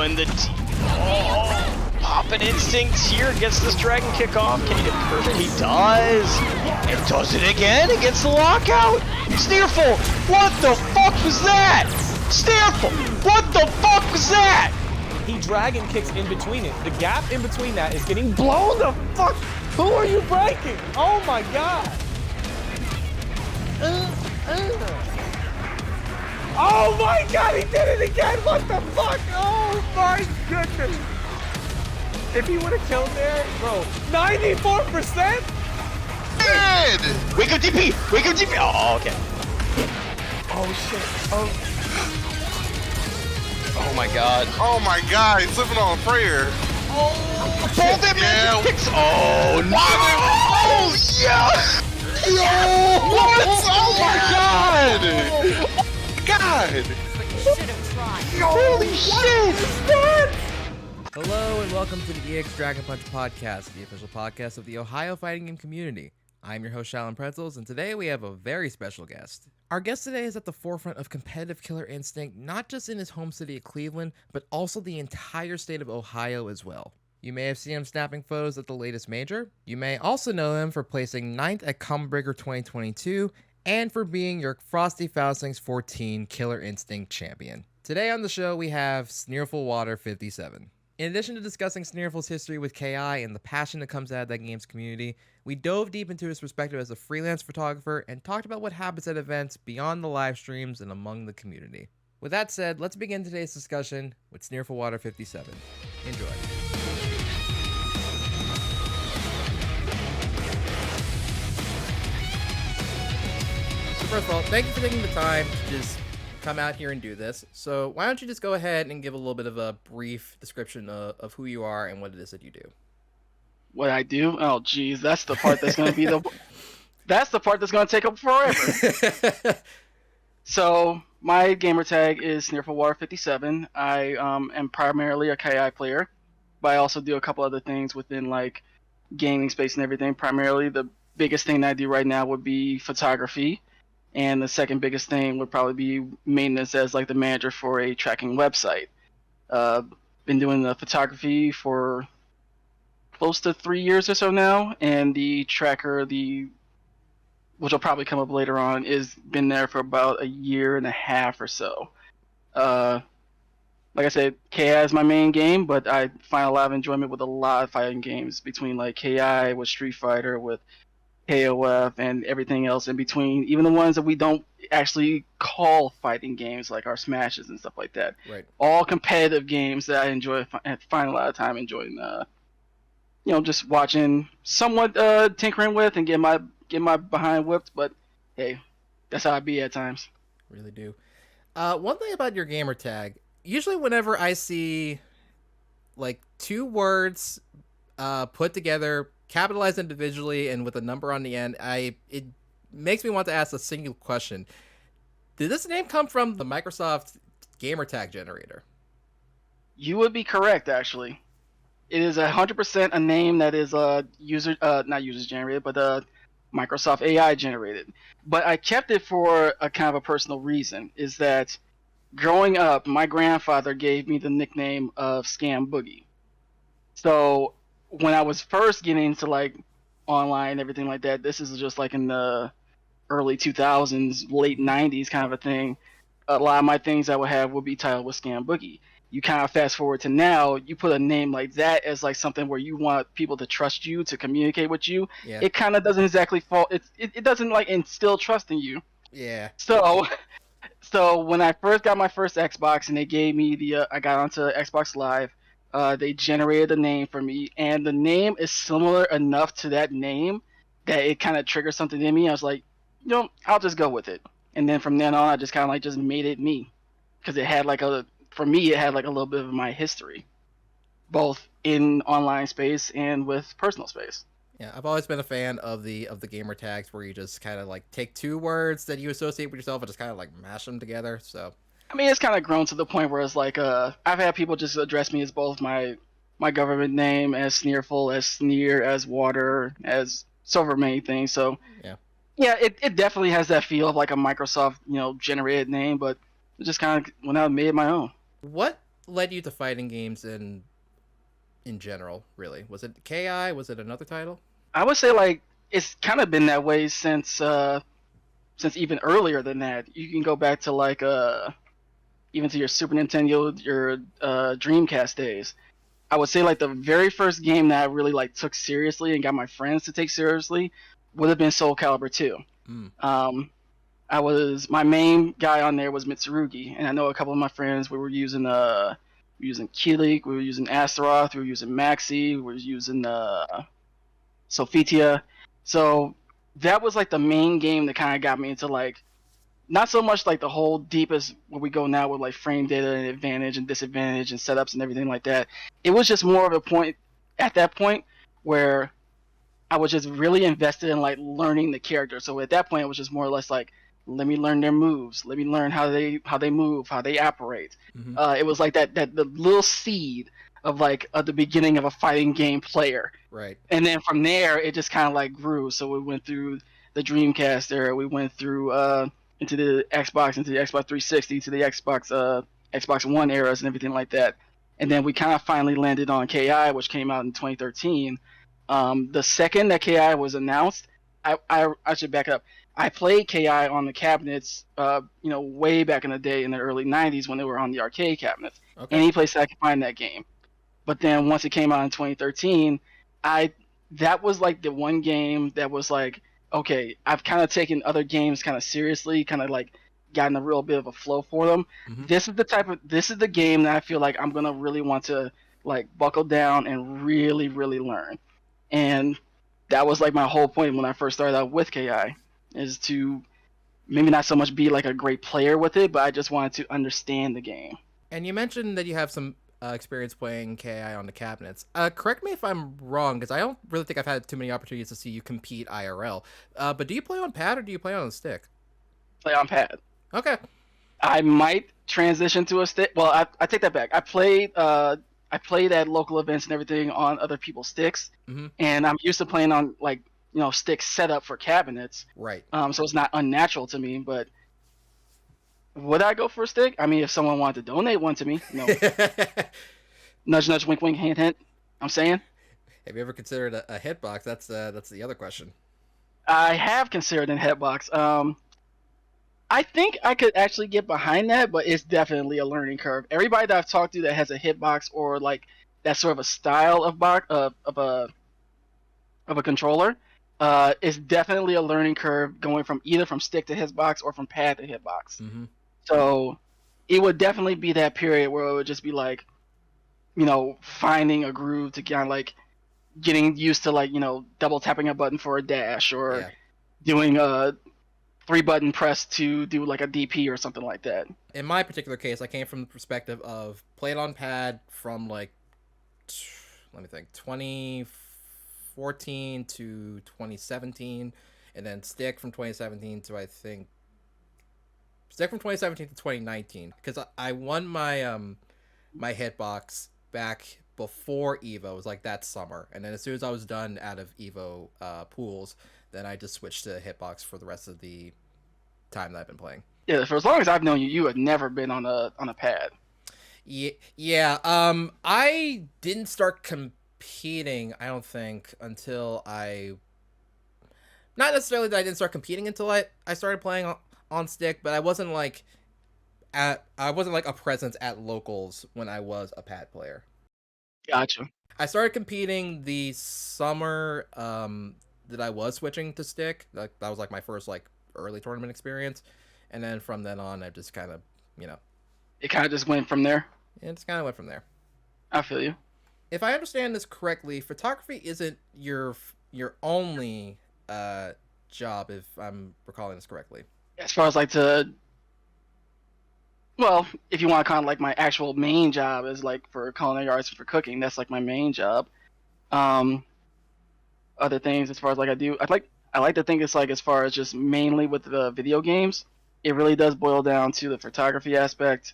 and the Poppin' Instincts here gets this dragon kick off. Can he get perfect? He does. And does it again against the lockout. Sneerful, what the fuck was that? Sneerful, what the fuck was that? He dragon kicks in between it. The gap in between that is getting blown the fuck. Who are you breaking? Oh my god. Oh my god, he did it again! What the fuck? Oh my goodness! If he would have killed there, bro, 94%? Dead! Wake up DP! Wake up DP! Oh, okay. Oh shit. Oh. Oh my god. Oh my god, he's living on a prayer. Oh, both them yeah. kicks. Oh no! Oh yeah! Yo! What? Oh my god! God! Holy shit! What? Hello and welcome to the EX Dragon Punch podcast, the official podcast of the Ohio fighting game community. I'm your host, Shalom Pretzels, and today we have a very special guest. Our guest today is at the forefront of competitive killer instinct, not just in his home city of Cleveland, but also the entire state of Ohio as well. You may have seen him snapping photos at the latest major. You may also know him for placing 9th at Combrigger 2022, and for being your Frosty Faustings XIV Killer Instinct Champion. Today on the show, we have SneerfulWater57. In addition to discussing Sneerful's history with KI and the passion that comes out of that game's community, we dove deep into his perspective as a freelance photographer and talked about what happens at events beyond the live streams and among the community. With that said, let's begin today's discussion with SneerfulWater57. Enjoy. So first of all, thank you for taking the time to just come out here and do this. So why don't you just go ahead and give a little bit of a brief description of who you are and what it is that you do. What I do? Oh geez, that's the part that's gonna be the that's the part that's gonna take up forever. So my gamer tag is SneerfulWater57. I am primarily a KI player, but I also do a couple other things within like gaming space and everything. Primarily the biggest thing that I do right now would be photography. And the second biggest thing would probably be maintenance as like the manager for a tracking website. Been doing the photography for close to 3 years or so now, and the tracker, which will probably come up later on, is been there for about 1.5 years or so. Like I said, KI is my main game, but I find a lot of enjoyment with a lot of fighting games between like KI, with Street Fighter, with KOF, and everything else in between, even the ones that we don't actually call fighting games, like our Smashes and stuff like that. Right. All competitive games that I enjoy, find a lot of time enjoying, just watching, somewhat tinkering with, and get my behind whipped. But hey, that's how I be at times. Really do. One thing about your gamer tag, usually whenever I see like 2 words put together, capitalized individually and with a number on the end, it makes me want to ask a single question. Did this name come from the Microsoft gamer tag generator? You would be correct, actually. It is 100% a name that is not users generated, but Microsoft AI generated. But I kept it for a kind of a personal reason, is that growing up, my grandfather gave me the nickname of Scam Boogie. So when I was first getting into like online and everything like that, this is just like in the early 2000s, late 90s kind of a thing. A lot of my things I would have would be titled with Scam Boogie. You kind of fast forward to now, you put a name like that as like something where you want people to trust you, to communicate with you. Yeah. It kind of doesn't exactly fall. It doesn't like instill trust in you. Yeah. So when I first got my first Xbox and they gave me I got onto Xbox Live. They generated a name for me, and the name is similar enough to that name that it kind of triggers something in me. I was like, I'll just go with it. And then from then on, I just kind of like just made it me, because it had like for me, it had like a little bit of my history, both in online space and with personal space. Yeah, I've always been a fan of the gamer tags where you just kind of like take 2 words that you associate with yourself and just kind of like mash them together. So I mean, it's kind of grown to the point where it's like, I've had people just address me as both my government name, as Sneerful, as Sneer, as Water, as so many things. So yeah, it definitely has that feel of like a Microsoft, generated name, but it just kind of went out and made it my own. what led you to fighting games in general? Really, was it KI? Was it another title? I would say like it's kind of been that way since even earlier than that. You can go back to like even to your Super Nintendo, your Dreamcast days. I would say like the very first game that I really like took seriously and got my friends to take seriously would have been Soul Calibur 2. Mm. My main guy on there was Mitsurugi, and I know a couple of my friends we were using Kilik, we were using Astaroth, we were using Maxi, we were using Sophitia. So that was like the main game that kind of got me into like not so much like the whole deepest where we go now with like frame data and advantage and disadvantage and setups and everything like that. It was just more of a point at that point where I was just really invested in like learning the character. So at that point it was just more or less like let me learn their moves, let me learn how they move, how they operate. Mm-hmm. It was like that the little seed of like at the beginning of a fighting game player. Right. And then from there it just kind of like grew. So we went through the Dreamcast era, we went through into the Xbox 360, to the Xbox One eras and everything like that. And then we kind of finally landed on KI, which came out in 2013. The second that KI was announced, I should back up. I played KI on the cabinets, way back in the day in the early 90s when they were on the arcade cabinets. Okay. Any place I could find that game. But then once it came out in 2013, that was like the one game that was like, okay, I've kind of taken other games kind of seriously, kind of like gotten a real bit of a flow for them. Mm-hmm. This is the game that I feel like I'm gonna really want to like buckle down and really, really learn. And that was like my whole point when I first started out with KI, is to maybe not so much be like a great player with it, but I just wanted to understand the game. And you mentioned that you have some experience playing KI on the cabinets. Correct me if I'm wrong, because I don't really think I've had too many opportunities to see you compete IRL. But do you play on pad or do you play on a stick? Play on pad. Okay. I might transition to a stick. Well, I take that back. I played at local events and everything on other people's sticks, Mm-hmm. and I'm used to playing on like sticks set up for cabinets. Right. So it's not unnatural to me. But would I go for a stick? I mean, if someone wanted to donate one to me, no. Nudge, nudge, wink, wink, hint, hint. I'm saying. Have you ever considered a hitbox? That's the other question. I have considered a hitbox. I think I could actually get behind that, but it's definitely a learning curve. Everybody that I've talked to that has a hitbox or like that sort of a style of a controller, it's definitely a learning curve going from either from stick to hitbox or from pad to hitbox. Mm-hmm. So it would definitely be that period where it would just be like, finding a groove to kind of like getting used to like, double tapping a button for a dash or doing a 3-button press to do like a DP or something like that. In my particular case, I came from the perspective of played on pad from like, let me think, 2014 to 2017, and then stick from 2017 to 2019, because I won my my hitbox back before Evo. It was like that summer, and then as soon as I was done out of Evo pools, then I just switched to hitbox for the rest of the time that I've been playing. Yeah, for as long as I've known you, you had never been on a pad. Yeah. I didn't start competing, I don't think, until not necessarily that I didn't start competing until I started playing on stick, but I wasn't like a presence at locals when I was a pad player. Gotcha. I started competing the summer that I was switching to stick. That was like my first like early tournament experience, and then from then on I just kind of it kind of just went from there. It just kind of went from there. I feel you. If I understand this correctly, photography isn't your only job, if I'm recalling this correctly. As far as like if you want to kind of like my actual main job is like for culinary arts and for cooking, that's like my main job. Other things as far as like I like to think it's like as far as just mainly with the video games, it really does boil down to the photography aspect,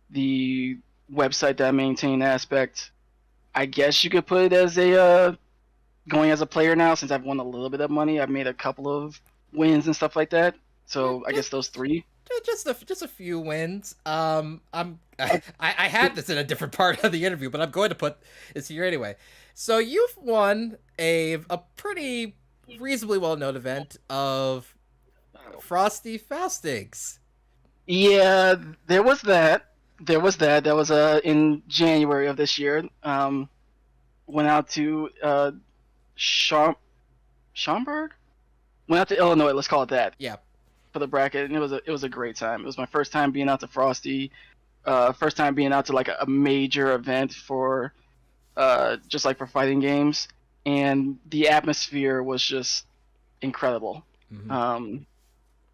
the website that I maintain aspect. I guess you could put it as a going as a player now, since I've won a little bit of money. I've made a couple of wins and stuff like that. So I guess those three. just a few wins. I had this in a different part of the interview, but I'm going to put this here anyway. So you've won a pretty reasonably well known event of Frosty Faustings. Yeah, there was that. That was in January of this year. Went out to Schaumburg. Went out to Illinois. Let's call it that. Yeah. For the bracket, and it was a great time. It was my first time being out to Frosty. First time being out to like a major event for just like for fighting games, and the atmosphere was just incredible. Mm-hmm.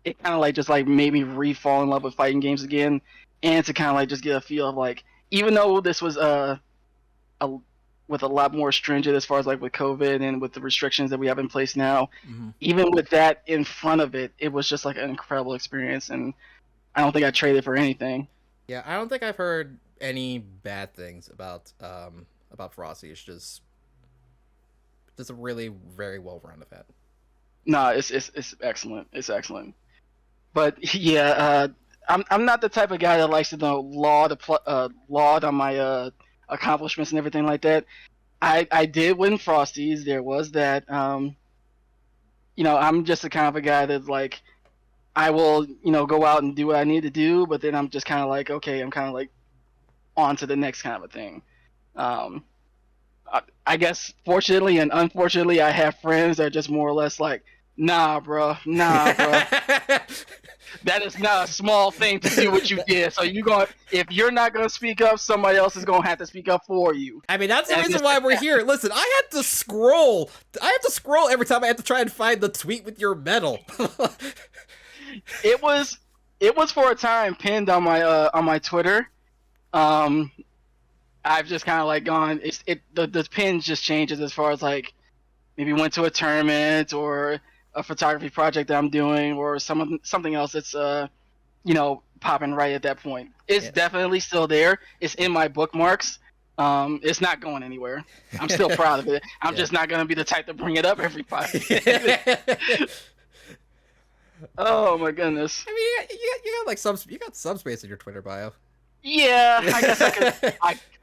It kind of like just like made me re-fall in love with fighting games again, and to kind of like just get a feel of like, even though this was with a lot more stringent as far as like with COVID and with the restrictions that we have in place now, Mm-hmm. even with that in front of it, it was just like an incredible experience, and I don't think I'd trade it for anything. Yeah, I don't think I've heard any bad things about Frosty. It's just a really very well run event. No, it's excellent. It's excellent. But yeah, I'm not the type of guy that likes to laud on my accomplishments and everything like that. I did win Frosties. There was that. I'm just the kind of a guy that's like, I will go out and do what I need to do, but then I'm just kind of like, okay, I'm kind of like on to the next kind of a thing. I guess fortunately and unfortunately, I have friends that are just more or less like, nah, bro. That is not a small thing to do what you did. So if you're not gonna speak up, somebody else is gonna have to speak up for you. I mean, that's the reason why we're here. Listen, I had to scroll every time I had to try and find the tweet with your medal. It was for a time pinned on my Twitter. I've just kind of like gone. The pin just changes as far as like maybe went to a tournament or a photography project that I'm doing or something else that's popping right at that point. It's definitely still there. It's in my bookmarks. It's not going anywhere. I'm still proud of it. I'm just not gonna be the type to bring it up every 5 minutes. Oh my goodness. I mean, you got some space in your Twitter bio. Yeah, I guess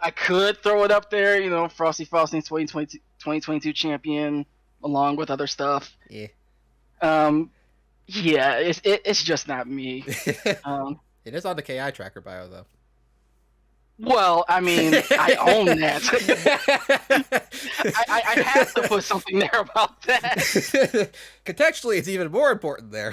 I could throw it up there. Frosty Faustings 2022 champion, along with other stuff. Yeah. Yeah, it's just not me. It is on the KI tracker bio though. Well, I mean, I own that. I have to put something there about that. Contextually, it's even more important there.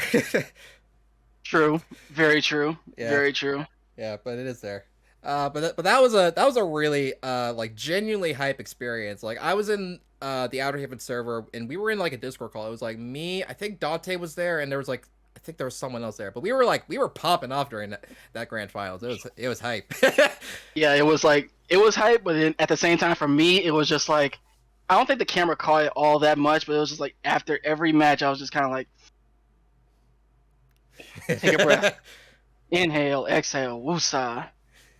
True. Very true. Yeah. Very true. Yeah, but it is there. But that was a really like genuinely hype experience. Like I was in the Outer Haven server and we were in like a Discord call. It was like me, I think Dante was there, and there was like I think there was someone else there. But we were popping off during that grand finals. It was hype. Yeah, it was hype, but then at the same time for me it was just like, I don't think the camera caught it all that much, but it was just like after every match I was just kind of like, take a breath. Inhale, exhale, woosah.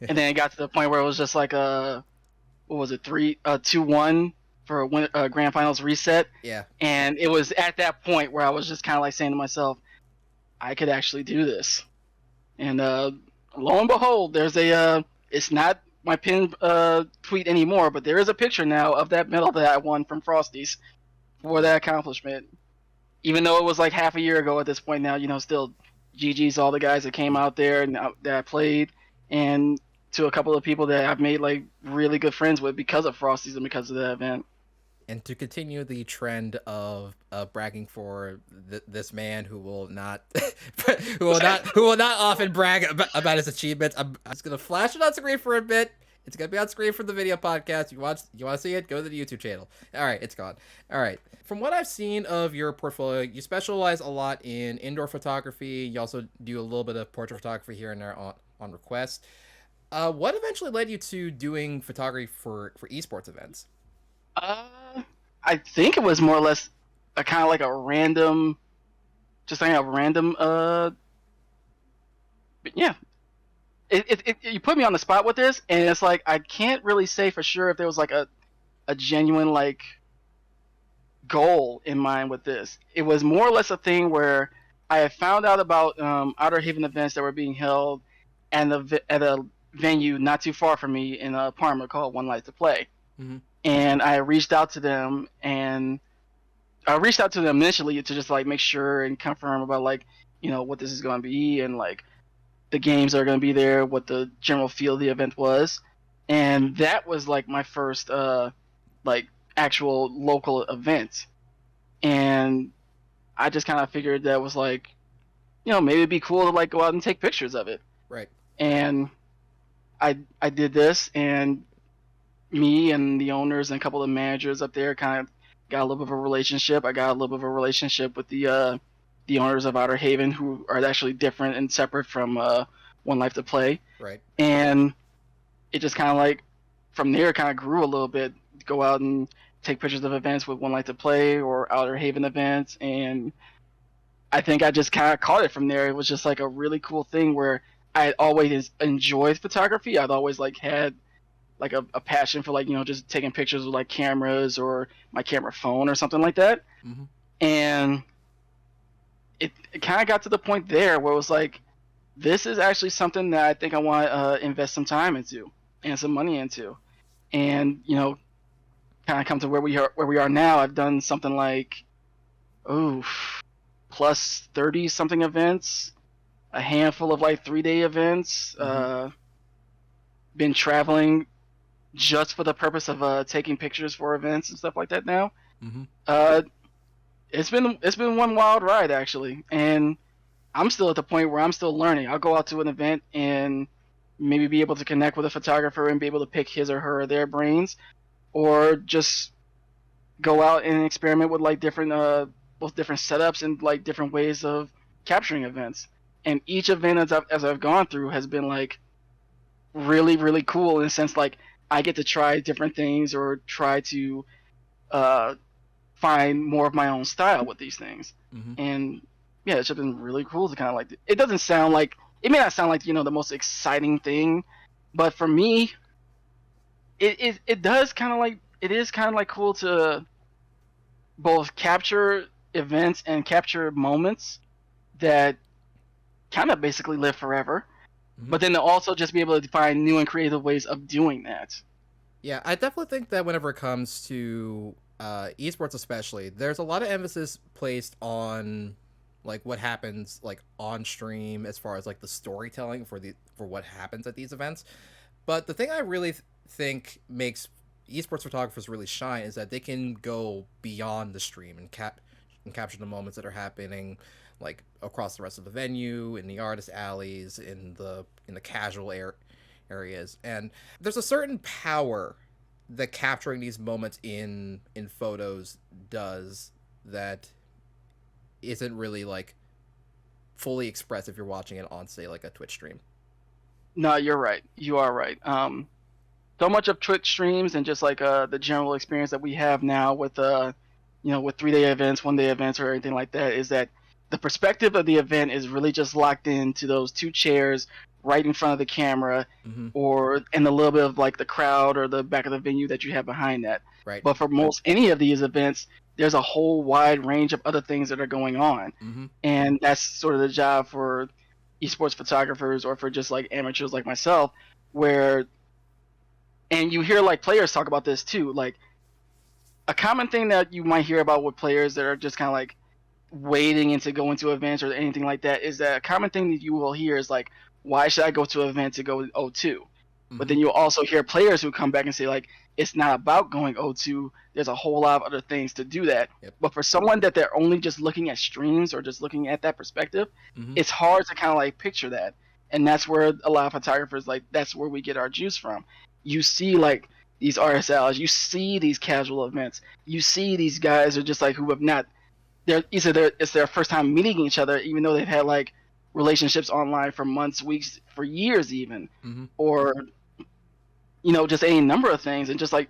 And then it got to the point where it was just like what was it, 2-1 for a grand finals reset. Yeah. And it was at that point where I was just kind of like saying to myself, I could actually do this. And lo and behold, there's it's not my pinned tweet anymore, but there is a picture now of that medal that I won from Frosties for that accomplishment. Even though it was like half a year ago at this point now, still GG's all the guys that came out there and that I played, and to a couple of people that I've made like really good friends with because of Frosties and because of that event. And to continue the trend of bragging for this man who will not who will not often brag about his achievements, I'm just gonna flash it on screen for a bit. It's gonna be on screen for the video podcast. You want to see it? Go to the YouTube channel. All right, it's gone. All right. From what I've seen of your portfolio, you specialize a lot in indoor photography. You also do a little bit of portrait photography here and there on request. What eventually led you to doing photography for esports events? I think it was more or less a kind of like a random, but yeah. You put me on the spot with this, and it's like I can't really say for sure if there was like a genuine like goal in mind with this. It was more or less a thing where I had found out about Outer Haven events that were being held at a venue not too far from me in a apartment called One Life to Play. Mm-hmm. And I reached out to them, and I reached out to them initially to just like make sure and confirm about like, what this is going to be, and like the games that are going to be there, what the general feel of the event was. And that was like my first like actual local event. And I just kind of figured that was like, maybe it'd be cool to like go out and take pictures of it. Right. And I did this, and me and the owners and a couple of the managers up there kind of got a little bit of a relationship. I got a little bit of a relationship with the owners of Outer Haven, who are actually different and separate from One Life to Play. Right. And it just kind of like from there kind of grew a little bit. Go out and take pictures of events with One Life to Play or Outer Haven events, and I think I just kind of caught it from there. It was just like a really cool thing where I had always enjoyed photography. I'd always like had like a passion for like just taking pictures with like cameras or my camera phone or something like that. Mm-hmm. And it kind of got to the point there where it was like, this is actually something that I think I want to invest some time into and some money into, and kind of come to where we are now. I've done something like plus 30 something events, a handful of like 3-day events. Mm-hmm. Been traveling just for the purpose of taking pictures for events and stuff like that now. Mm-hmm. It's been one wild ride actually, and I'm still at the point where I'm still learning. I'll go out to an event and maybe be able to connect with a photographer and be able to pick his or her or their brains, or just go out and experiment with like different both different setups and like different ways of capturing events. And each event as I've gone through has been like really, really cool in the sense like I get to try different things or try to find more of my own style with these things. Mm-hmm. And yeah, it's just been really cool to kind of like, it doesn't sound like, it may not sound like the most exciting thing, but for me it does kind of like, it is kind of like cool to both capture events and capture moments that kind of basically live forever. Mm-hmm. But then to also just be able to find new and creative ways of doing that. Yeah, I definitely think that whenever it comes to esports especially, there's a lot of emphasis placed on like what happens like on stream as far as like the storytelling for what happens at these events. But the thing I really think makes esports photographers really shine is that they can go beyond the stream and capture the moments that are happening like across the rest of the venue, in the artist alleys, in the casual areas. And there's a certain power that capturing these moments in photos does that isn't really like fully expressed if you're watching it on, say, like a Twitch stream. No, you're right. You are right. So much of Twitch streams and just like the general experience that we have now with with 3-day events, 1-day events, or anything like that is that the perspective of the event is really just locked into those 2 chairs right in front of the camera, Mm-hmm. or in a little bit of like the crowd or the back of the venue that you have behind that. Right. But for most any of these events, there's a whole wide range of other things that are going on. Mm-hmm. And that's sort of the job for esports photographers or for just like amateurs like myself, where, and you hear like players talk about this too, like a common thing that you might hear about with players that are just kind of like waiting into going to events or anything like that is that a common thing that you will hear is like, why should I go to an event to go 0-2? Mm-hmm. But then you'll also hear players who come back and say like, it's not about going 0-2. There's a whole lot of other things to do that. Yep. But for someone that they're only just looking at streams or just looking at that perspective, Mm-hmm. it's hard to kind of like picture that. And that's where a lot of photographers, like, that's where we get our juice from. You see like these RSLs, you see these casual events, you see these guys are just like who have not, it's their first time meeting each other, even though they've had like relationships online for months, weeks, for years even, Mm-hmm. or just any number of things, and just like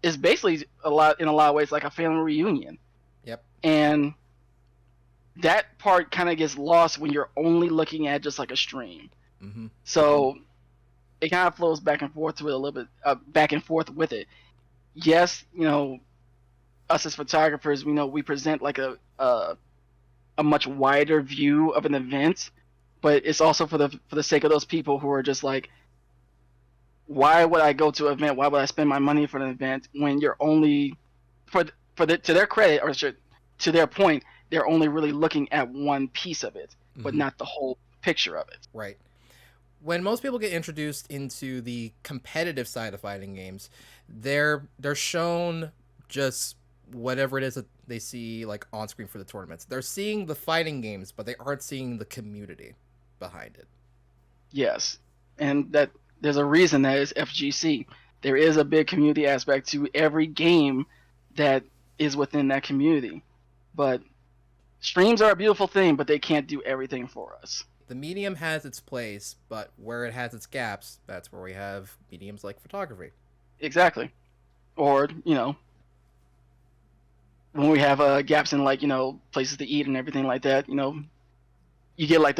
it's basically in a lot of ways like a family reunion. Yep. And that part kind of gets lost when you're only looking at just like a stream. Mm-hmm. So it kind of flows back and forth to it a little bit, back and forth with it. Yes, us as photographers, we present like a a much wider view of an event, but it's also for the sake of those people who are just like, why would I go to an event? Why would I spend my money for an event when you're only to their credit, or to their point, they're only really looking at one piece of it, but not the whole picture of it. Right. When most people get introduced into the competitive side of fighting games, they're shown just whatever it is that they see like on screen for the tournaments. They're seeing the fighting games, but they aren't seeing the community behind it. Yes, and that there's a reason that is FGC. There is a big community aspect to every game that is within that community. But streams are a beautiful thing, but they can't do everything for us. The medium has its place, but where it has its gaps, that's where we have mediums like photography. Exactly. Or, when we have gaps in, like, places to eat and everything like that, you get like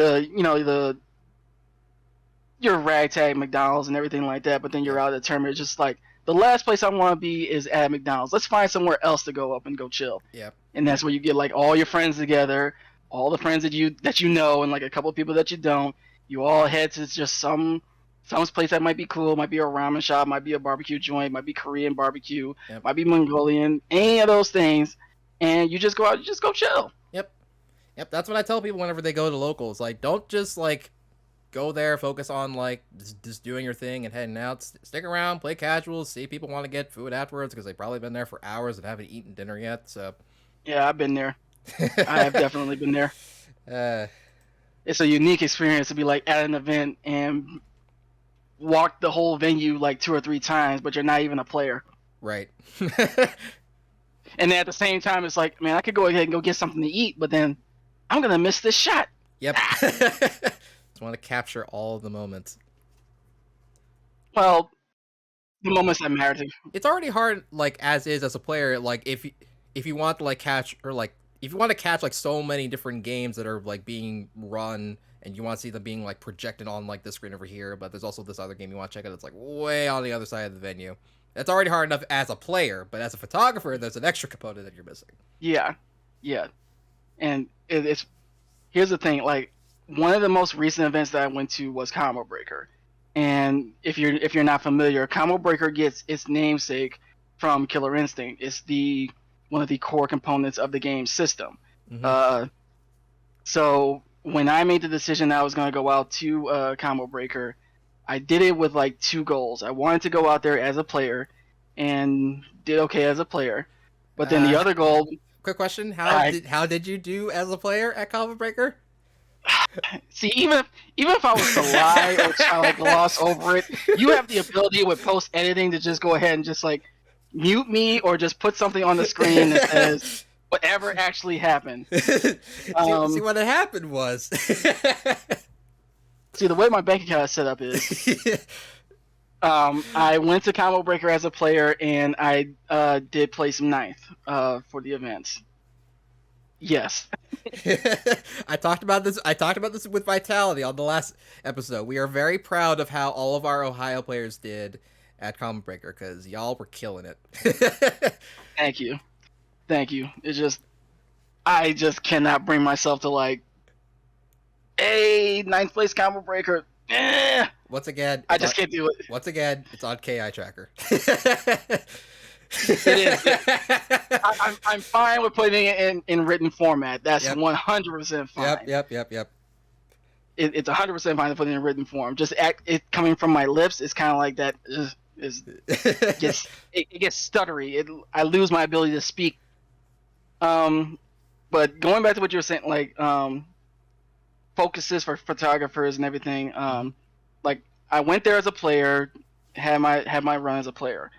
your ragtag McDonald's and everything like that, but then you're out of the tournament. It's just like, the last place I want to be is at McDonald's. Let's find somewhere else to go up and go chill. Yep. And that's where you get like all your friends together, all the friends that you know, and like a couple of people that you don't. You all head to just some place that might be cool. Might be a ramen shop, might be a barbecue joint, might be Korean barbecue, might be Mongolian, any of those things. And you just go out, you just go chill. Yep. That's what I tell people whenever they go to locals. Like, don't just like go there, focus on like just doing your thing and heading out. Stick around, play casuals, see people want to get food afterwards because they've probably been there for hours and haven't eaten dinner yet. So yeah, I've been there. I have definitely been there. It's a unique experience to be like at an event and walk the whole venue like 2 or 3 times, but you're not even a player. Right. And then at the same time, it's like, man, I could go ahead and go get something to eat, but then I'm gonna miss this shot. Yep. Just want to capture all of the moments. Well, the moments that matter to you. It's already hard, like as a player. Like if you want to like catch, or like if you want to catch like so many different games that are like being run, and you want to see them being like projected on like this screen over here, but there's also this other game you want to check out that's like way on the other side of the venue. That's already hard enough as a player, but as a photographer, there's an extra component that you're missing. Yeah, and it's here's the thing. Like, one of the most recent events that I went to was Combo Breaker, and if you're not familiar, Combo Breaker gets its namesake from Killer Instinct. It's one of the core components of the game system. Mm-hmm. So when I made the decision that I was going to go out to Combo Breaker, I did it with like 2 goals. I wanted to go out there as a player, and did okay as a player. But then the other goal. Quick question: How did you do as a player at Combo Breaker? See, even if I was to lie or try to like gloss over it, you have the ability with post editing to just go ahead and just like mute me or just put something on the screen that says whatever actually happened. See what had happened was. See, the way my bank account is set up is, I went to Combo Breaker as a player, and I did place 9th for the event. Yes. I talked about this with Vitality on the last episode. We are very proud of how all of our Ohio players did at Combo Breaker, because y'all were killing it. Thank you. I just cannot bring myself to like, hey, 9th place Combo Breaker. Once again, I just can't do it. Once again, it's on KI Tracker. It is. I'm fine with putting it in written format. That's 100% fine. Yep. It's 100% fine to put it in written form. Just it coming from my lips is kind of like that. It gets stuttery. I lose my ability to speak. But going back to what you were saying, like focuses for photographers and everything. Like, I went there as a player, had my run as a player,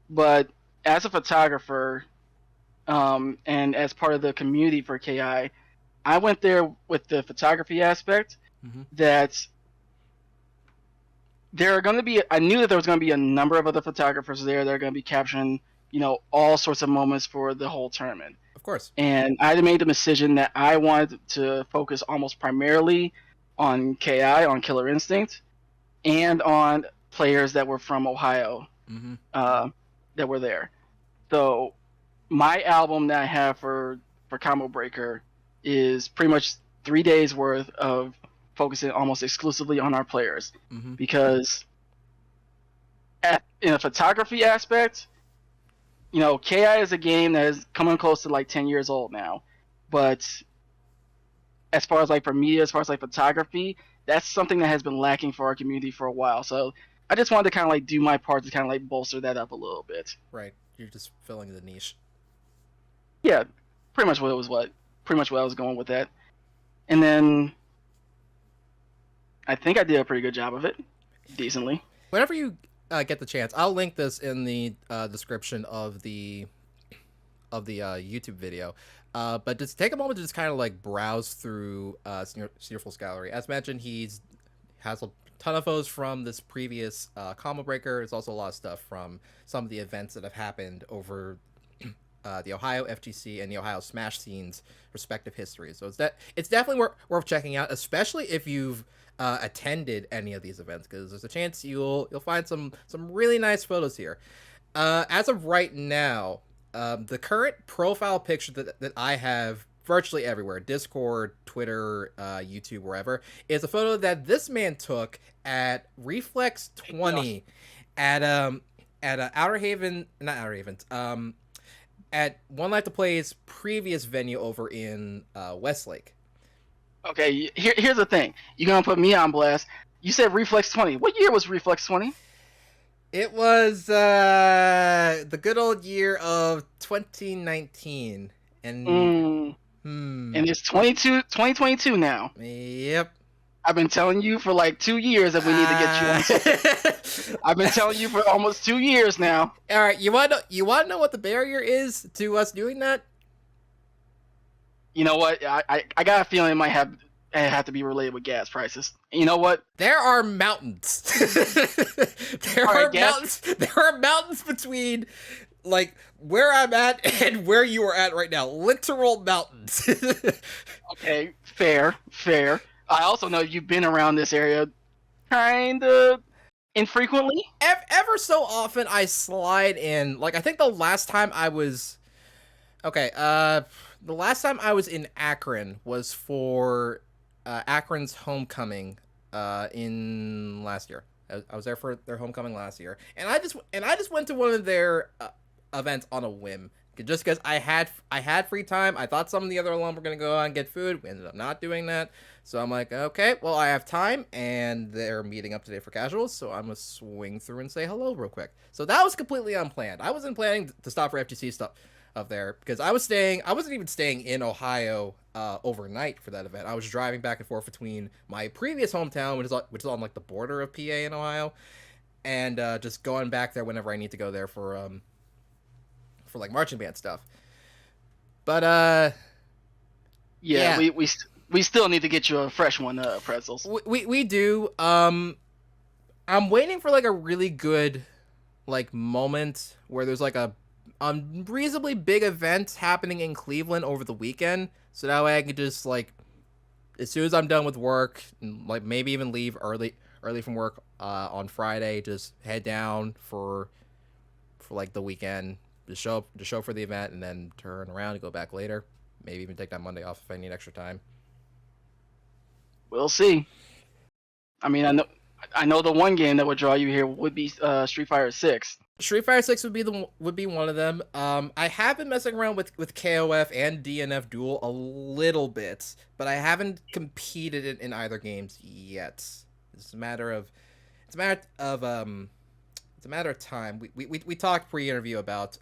but as a photographer, and as part of the community for KI, I went there with the photography aspect. Mm-hmm. That there are going to be, I knew that there was going to be a number of other photographers there that are going to be capturing, all sorts of moments for the whole tournament. Of course. And I made the decision that I wanted to focus almost primarily on KI, on Killer Instinct, and on players that were from Ohio, mm-hmm. That were there. So my album that I have for Combo Breaker is pretty much 3 days worth of focusing almost exclusively on our players, because in a photography aspect, KI is a game that is coming close to like 10 years old now, but as far as like for media, as far as like photography, that's something that has been lacking for our community for a while. So I just wanted to kind of like do my part to kind of like bolster that up a little bit. Right, you're just filling the niche. Yeah, pretty much what I was going with that. And then I think I did a pretty good job of it, decently. Whenever you get the chance, I'll link this in the description of the YouTube video. But just take a moment to just kind of like browse through Sneerful's gallery. As mentioned, has a ton of photos from this previous combo breaker. There's also a lot of stuff from some of the events that have happened over the Ohio FGC and the Ohio Smash scene's respective histories. So it's definitely worth checking out, especially if you've attended any of these events, because there's a chance you'll find some really nice photos here. As of right now, the current profile picture that I have virtually everywhere, Discord, Twitter, YouTube, wherever, is a photo that this man took at Reflex 20 at Outer Haven, not Outer Haven, at One Life to Play's previous venue over in Westlake. Okay, here's the thing. You're going to put me on blast. You said Reflex 20. What year was Reflex 20? It was the good old year of 2019. And And it's 2022 now. Yep. I've been telling you for like 2 years that we need to get you on something. I've been telling you for almost 2 years now. All right, you want to know what the barrier is to us doing that? You know what? I got a feeling it might have to be related with gas prices. You know what? There are mountains. There are mountains between like where I'm at and where you are at right now. Literal mountains. Okay, fair. I also know you've been around this area kind of infrequently. Ever so often I slide in. Like I think the last time I was the last time I was in Akron was for Akron's homecoming in last year. I was there for their homecoming last year, and I just went to one of their events on a whim, just because I had free time. I thought some of the other alum were gonna go out and get food. We ended up not doing that, so I'm like, okay, well I have time, and they're meeting up today for casuals, so I'm gonna swing through and say hello real quick. So that was completely unplanned. I wasn't planning to stop for FGC stuff up there because I wasn't even staying in Ohio overnight for that event. I was driving back and forth between my previous hometown, which is on like the border of PA and Ohio, and just going back there whenever I need to go there for like marching band stuff. But yeah. we still need to get you a fresh one, Pretzels. We do. I'm waiting for like a really good like moment where there's like a reasonably big event happening in Cleveland over the weekend, so that way I can just like, as soon as I'm done with work, and like maybe even leave early from work on Friday, just head down for like the weekend, just show for the event, and then turn around and go back later. Maybe even take that Monday off if I need extra time. We'll see. I mean, I know the one game that would draw you here would be Street Fighter 6. Street Fighter 6 would be one of them. I have been messing around with KOF and DNF Duel a little bit, but I haven't competed in either games yet. It's a matter of time. We talked pre-interview about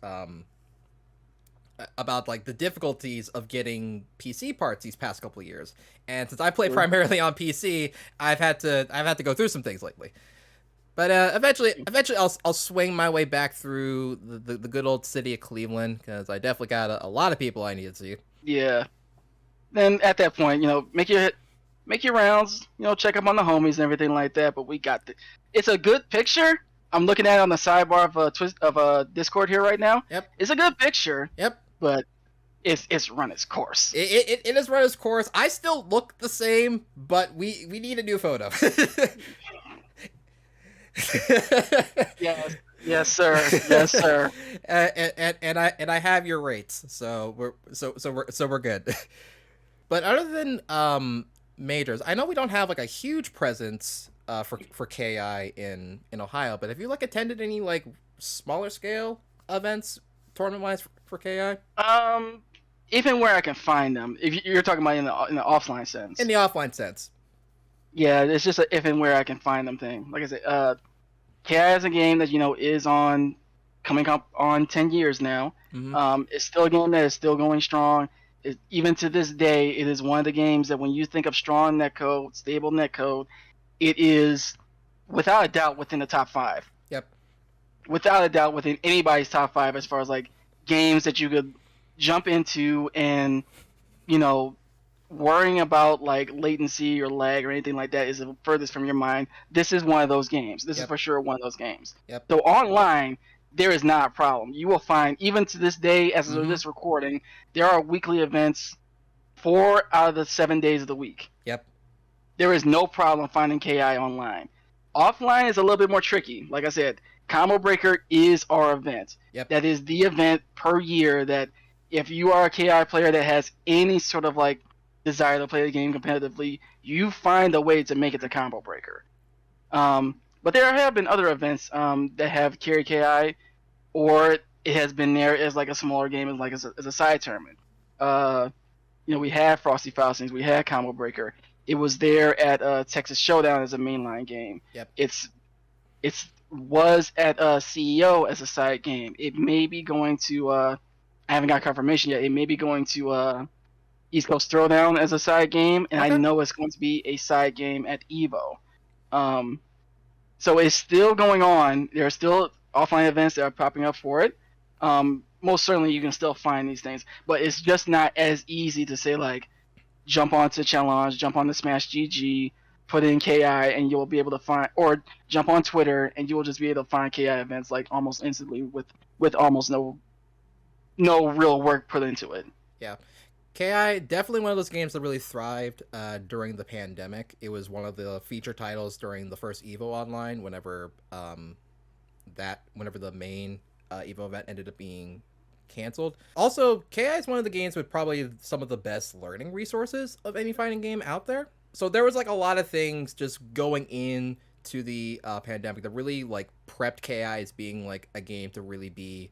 like the difficulties of getting PC parts these past couple of years, and since I play primarily on PC, I've had to go through some things lately. But eventually I'll swing my way back through the good old city of Cleveland, because I definitely got a lot of people I need to see. Yeah. Then at that point, make your rounds, check up on the homies and everything like that. But we got it's a good picture. I'm looking at it on the sidebar of Discord here right now. Yep. It's a good picture. Yep. But it's run its course. It has run its course. I still look the same, but we need a new photo. Yes, sir. And I have your rates, so we're good. But other than majors, I know we don't have like a huge presence for KI in Ohio. But have you like attended any like smaller scale events tournament wise for KI? Even where I can find them. If you're talking about in the offline In sense, the offline sense. yeah, it's just a if and where I can find them thing. Like I said, KI is a game that is on coming up on 10 years now. Mm-hmm. It's still a game that is still going strong. Even to this day, it is one of the games that when you think of strong netcode, stable netcode, it is without a doubt within the top 5. Yep. Without a doubt within anybody's top 5 as far as like games that you could jump into and worrying about like latency or lag or anything like that is the furthest from your mind. This is one of those games. This is Yep. for sure one of those games. Yep. So online, there is not a problem. You will find, even to this day, as of Mhm. this recording, there are weekly events 4 out of the 7 days of the week. Yep. There is no problem finding KI online. Offline is a little bit more tricky. Like I said, Combo Breaker is our event. Yep. That is the event per year that if you are a KI player that has any sort of like desire to play the game competitively, you find a way to make it to Combo Breaker. But there have been other events that have carried KI, or it has been there as like a smaller game, as a side tournament. We had Frosty Faustings, we had Combo Breaker. It was there at Texas Showdown as a mainline game. Yep. It's was at CEO as a side game. It may be going to I haven't got confirmation yet. It may be going to East Coast Throwdown as a side game, and Okay. I know it's going to be a side game at Evo. So it's still going on. There are still offline events that are popping up for it. Most certainly you can still find these things, but it's just not as easy to say like jump onto Challenge, jump on the Smash GG, put in KI, and you'll be able to find, or jump on Twitter and you will just be able to find KI events like almost instantly with almost no real work put into it. Yeah. KI, definitely one of those games that really thrived during the pandemic. It was one of the feature titles during the first Evo Online, whenever the main Evo event ended up being canceled. Also, KI is one of the games with probably some of the best learning resources of any fighting game out there. So there was like a lot of things just going into the pandemic that really like prepped KI as being like a game to really be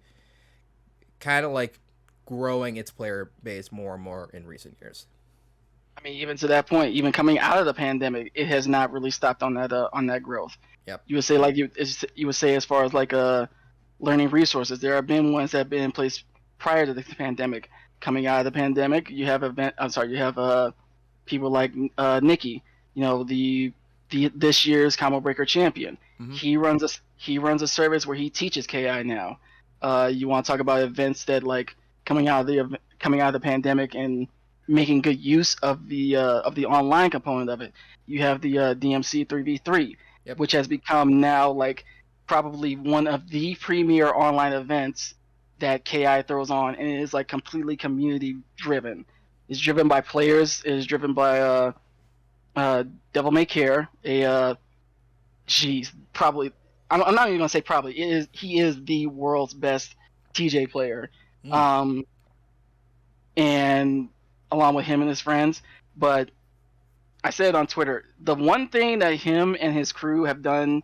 kind of like growing its player base more and more in recent years. I mean, even to that point, even coming out of the pandemic, it has not really stopped on that growth. Yep. You would say you would say as far as like learning resources, there have been ones that have been in place prior to the pandemic. Coming out of the pandemic, you have people like Nikki, this year's Combo Breaker champion. Mhm. He runs a service where he teaches KI now. You want to talk about events that like coming out of the pandemic and making good use of the online component of it. You have the DMC 3v3, Yep. which has become now like probably one of the premier online events that KI throws on, and it is like completely community driven. It's driven by players. It is driven by Devil May Care. Probably. I'm not even gonna say probably. He is the world's best TJ player. And along with him and his friends. But I said on Twitter, the one thing that him and his crew have done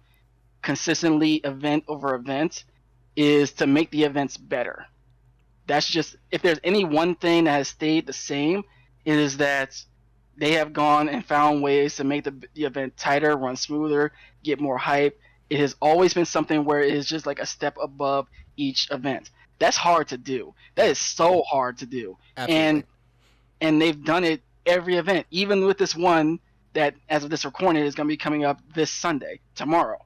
consistently event over event is to make the events better. That's just, if there's any one thing that has stayed the same, it is that they have gone and found ways to make the event tighter, run smoother, get more hype. It has always been something where it is just like a step above each event. That's hard to do. That is so hard to do. Absolutely. And they've done it every event, even with this one that, as of this recording, is going to be coming up this Sunday, tomorrow.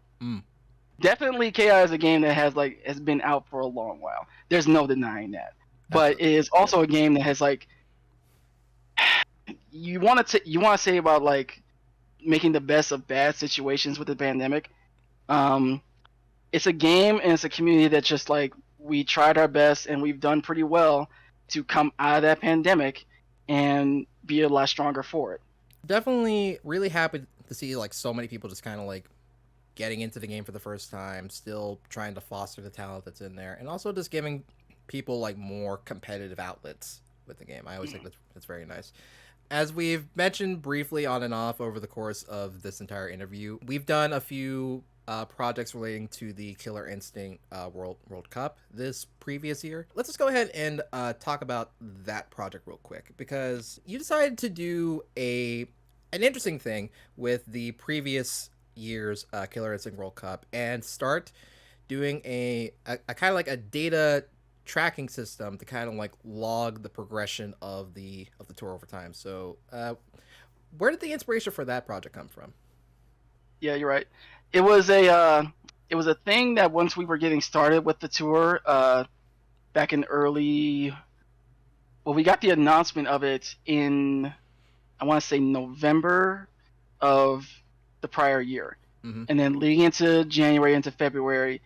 Definitely, KI is a game that has been out for a long while. There's no denying that. But Absolutely. it is also a game that has like you want to say about like making the best of bad situations with the pandemic. It's a game and it's a community that just like we tried our best and we've done pretty well to come out of that pandemic and be a lot stronger for it. Definitely really happy to see like so many people just kind of like getting into the game for the first time, still trying to foster the talent that's in there, and also just giving people like more competitive outlets with the game. I always think that's very nice. As we've mentioned briefly on and off over the course of this entire interview, we've done a few projects relating to the Killer Instinct World Cup this previous year. Let's just go ahead and talk about that project real quick, because you decided to do an interesting thing with the previous year's Killer Instinct World Cup and start doing a kind of like a data tracking system to kind of like log the progression of the tour over time. So where did the inspiration for that project come from? Yeah, you're right. It was a thing that once we were getting started with the tour, back in early, well, we got the announcement of it in, I want to say November of the prior year, and then leading into January into February,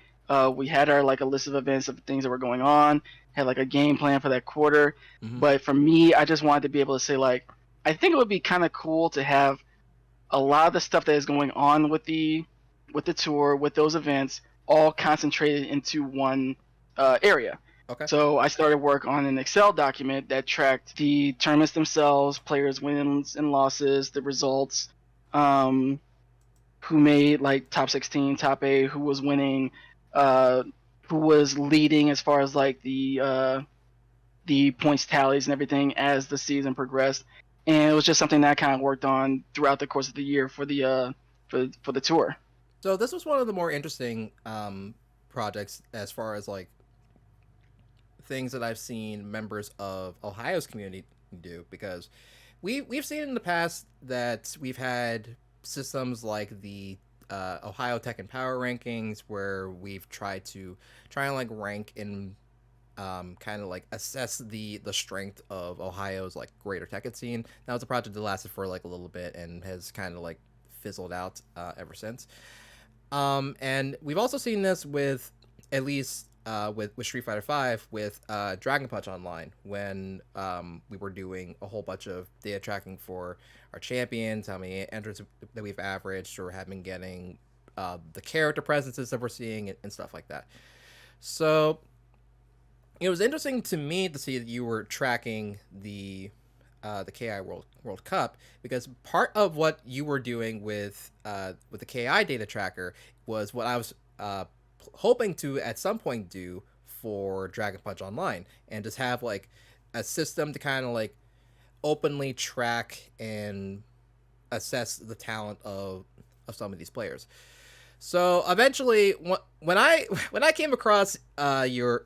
we had our like a list of events of things that were going on, had like a game plan for that quarter. But for me, I just wanted to be able to say like, I think it would be kind of cool to have a lot of the stuff that is going on with the tour, with those events, all concentrated into one area. Okay. So I started work on an Excel document that tracked the tournaments themselves, players' wins and losses, the results, who made like top 16, top 8, who was winning, who was leading as far as like the points tallies and everything as the season progressed. And it was just something that I kind of worked on throughout the course of the year for the for the tour. So this was one of the more interesting projects as far as like things that I've seen members of Ohio's community do, because we've seen in the past that we've had systems like the Ohio Tech and Power rankings, where we've tried to and like rank and kind of like assess the strength of Ohio's like greater tech scene. That was a project that lasted for like a little bit and has kind of like fizzled out ever since. And we've also seen this with at least with Street Fighter V with Dragon Punch Online, when we were doing a whole bunch of data tracking for our champions, how many entrants that we've averaged or have been getting, the character presences that we're seeing, and stuff like that. So it was interesting to me to see that you were tracking the KI World Cup, because part of what you were doing with the KI data tracker was what I was hoping to at some point do for Dragon Punch Online, and just have like a system to kind of like openly track and assess the talent of some of these players. So eventually, when I came across your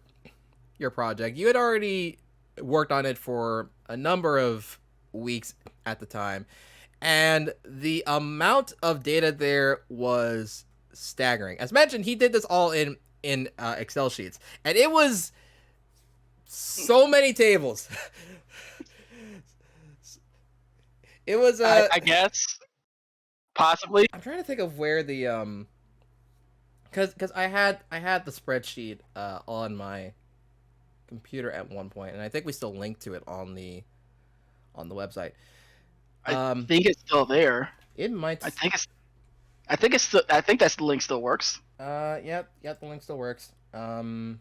project, you had already worked on it for a number of weeks at the time, and the amount of data there was staggering. As mentioned, he did this all in Excel sheets, and it was so many tables. It was I guess possibly. I'm trying to think of where the because I had the spreadsheet on my computer at one point, and I think we still link to it on the website. I think it's still there. It might. I think it's still. I think that's the link still works. Yep, the link still works. Yeah.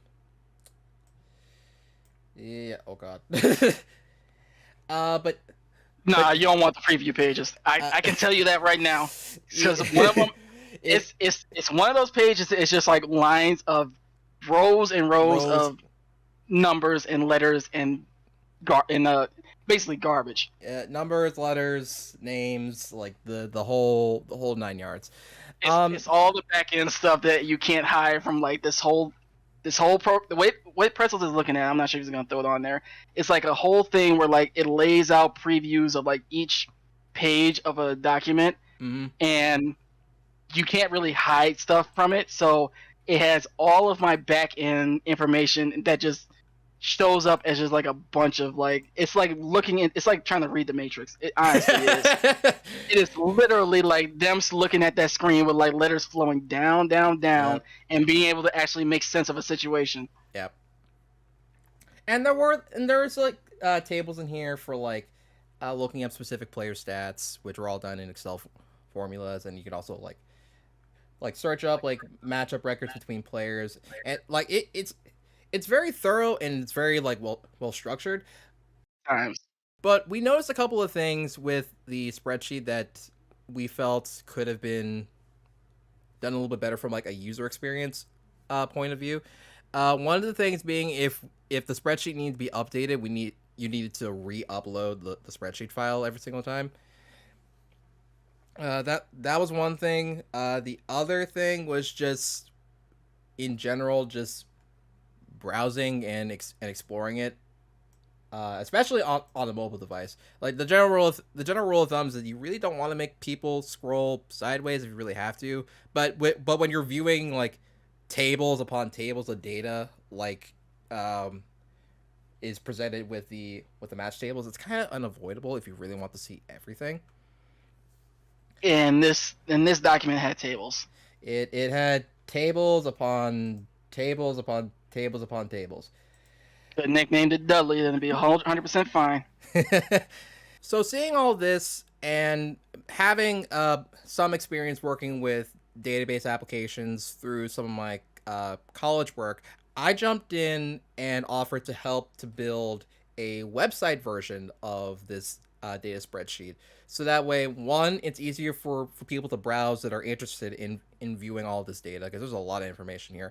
Oh God. But Nah, you don't want the preview pages. I can tell you that right now, because one of them, it's one of those pages. It's just like lines of rows and rows of numbers and letters and basically garbage. Numbers, letters, names, like the whole 9 yards. It's all the back end stuff that you can't hide from, like this whole the way Pretzels is looking at. I'm not sure if he's gonna throw it on there. It's like a whole thing where like it lays out previews of like each page of a document, and you can't really hide stuff from it. So it has all of my back end information that just shows up as just like a bunch of like, it's like it's like trying to read the Matrix. It honestly is. It is literally like them looking at that screen with like letters flowing down, and being able to actually make sense of a situation. Yep. And there's like tables in here for like looking up specific player stats, which are all done in Excel formulas, and you can also like search up like matchup records between players, and like it's very thorough, and it's very like well structured. Times. But we noticed a couple of things with the spreadsheet that we felt could have been done a little bit better from like a user experience point of view. One of the things being if the spreadsheet needs to be updated, you needed to re-upload the spreadsheet file every single time. That was one thing. The other thing was just in general, just browsing and exploring it, especially on a mobile device. Like the general rule of thumb is that you really don't want to make people scroll sideways if you really have to. But when you're viewing like tables upon tables of data, like is presented with the match tables, it's kind of unavoidable if you really want to see everything. And this document had tables. It had tables upon tables upon tables upon tables. Could have nicknamed it Dudley, then it'd be 100% fine. So seeing all this and having some experience working with database applications through some of my college work, I jumped in and offered to help to build a website version of this data spreadsheet. So that way, one, it's easier for people to browse that are interested in viewing all of this data, because there's a lot of information here.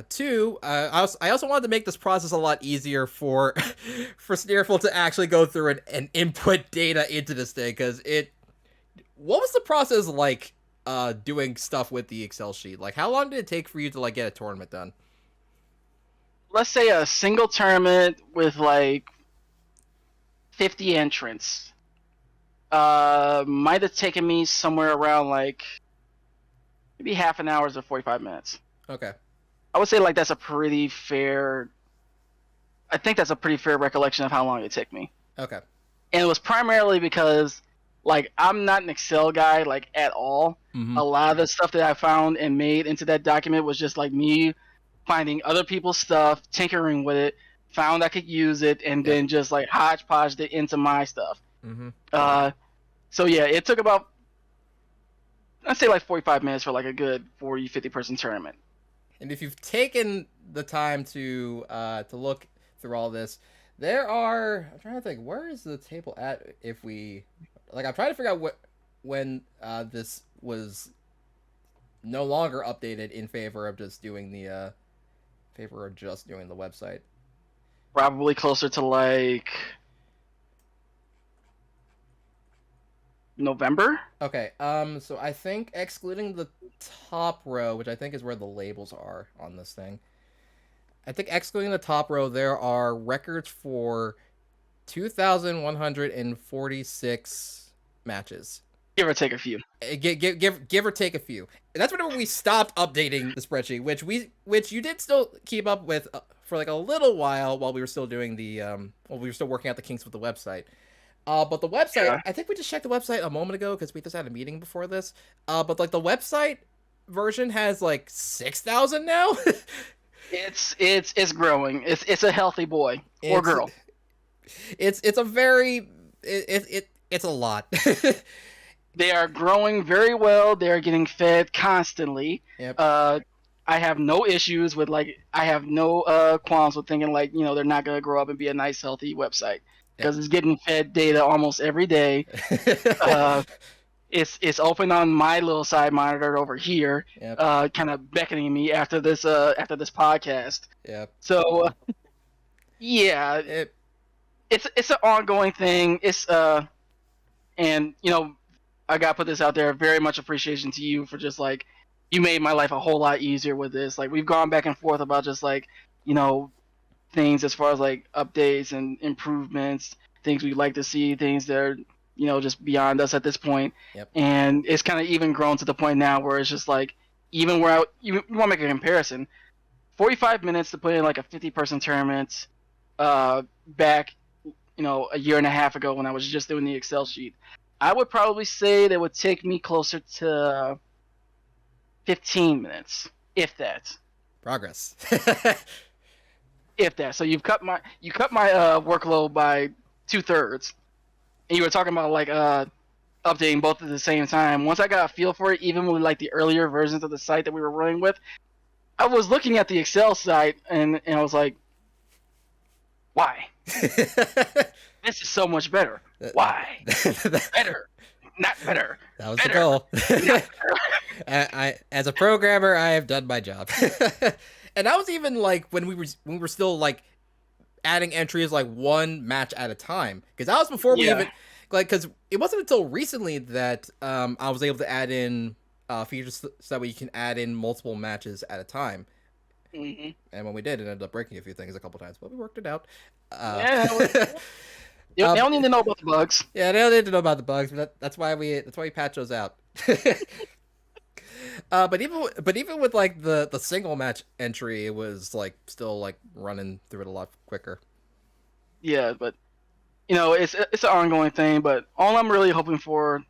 Two, I also wanted to make this process a lot easier for Sneerful to actually go through and input data into this thing, because what was the process like doing stuff with the Excel sheet? Like, how long did it take for you to like get a tournament done? Let's say a single tournament with like 50 entrants. Might have taken me somewhere around like maybe half an hour to 45 minutes. Okay. I would say like that's a pretty fair. I think that's a pretty fair recollection of how long it took me. Okay. And it was primarily because like I'm not an Excel guy like at all. Mm-hmm. A lot of the stuff that I found and made into that document was just like me finding other people's stuff, tinkering with it, found I could use it, and then just like hodgepodged it into my stuff. Mm-hmm. So yeah, it took about, I'd say like 45 minutes for like a good 40, 50 person tournament. And if you've taken the time to look through all this, I'm trying to think, where is the table at? If we, like, I'm trying to figure out when this was no longer updated in favor of just doing the website. Probably closer to like November. Okay. So I think excluding the top row, which I think is where the labels are on this thing, I think excluding the top row, there are records for 2,146 matches. Give or take a few. Give or take a few. And that's whenever we stopped updating the spreadsheet, which you did still keep up with for like a little while we were still doing we were still working out the kinks with the website. But the website, yeah. I think we just checked the website a moment ago because we just had a meeting before this. But like the website version has like 6,000 now. It's growing. It's a healthy boy or girl. It's a lot. They are growing very well. They are getting fed constantly. Yep. I have no issues with I have no qualms with thinking they're not gonna grow up and be a nice healthy website because It's getting fed data almost every day. It's open on my little side monitor over here, yep. Kind of beckoning me after this podcast. Yeah. So, yeah, it's an ongoing thing. And I gotta put this out there. Very much appreciation to you for just you made my life a whole lot easier with this. We've gone back and forth about just things as far as updates and improvements, things we'd like to see, things that are just beyond us at this point. Yep. And it's kind of even grown to the point now where it's just even where you want to make a comparison, 45 minutes to put in a 50-person tournament back a year and a half ago when I was just doing the Excel sheet, I would probably say that would take me closer to 15 minutes, if that. Progress. If that. So you cut my workload by 2/3. And you were talking about updating both at the same time. Once I got a feel for it, even with the earlier versions of the site that we were running with, I was looking at the Excel site and I was like, why? this is so much better. Why? Better, not better. That was Better, the goal. not better. I, as a programmer, I have done my job. And that was even like when we were still like adding entries like one match at a time, because that was before we even like, because it wasn't until recently that I was able to add in features so that we can add in multiple matches at a time. Mm-hmm. And when we did, it ended up breaking a few things a couple times, but we worked it out. They don't need to know about the bugs. Yeah, they don't need to know about the bugs, but that's why we patch those out. But even with like the single match entry, it was like still like running through it a lot quicker. Yeah, but it's an ongoing thing. But all I'm really hoping for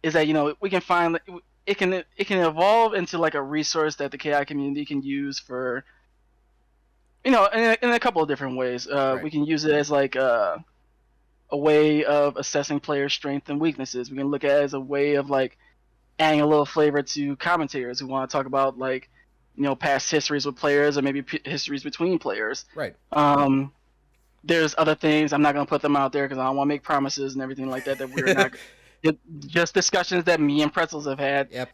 is that we can find it can evolve into like a resource that the KI community can use for in a couple of different ways. Right. We can use it as like a way of assessing players' strengths and weaknesses. We can look at it as a way of like adding a little flavor to commentators who want to talk about like past histories with players or maybe histories between players. Right. There's other things. I'm not gonna put them out there because I don't want to make promises and everything like that we're not. Just discussions that me and Pretzels have had. Yep.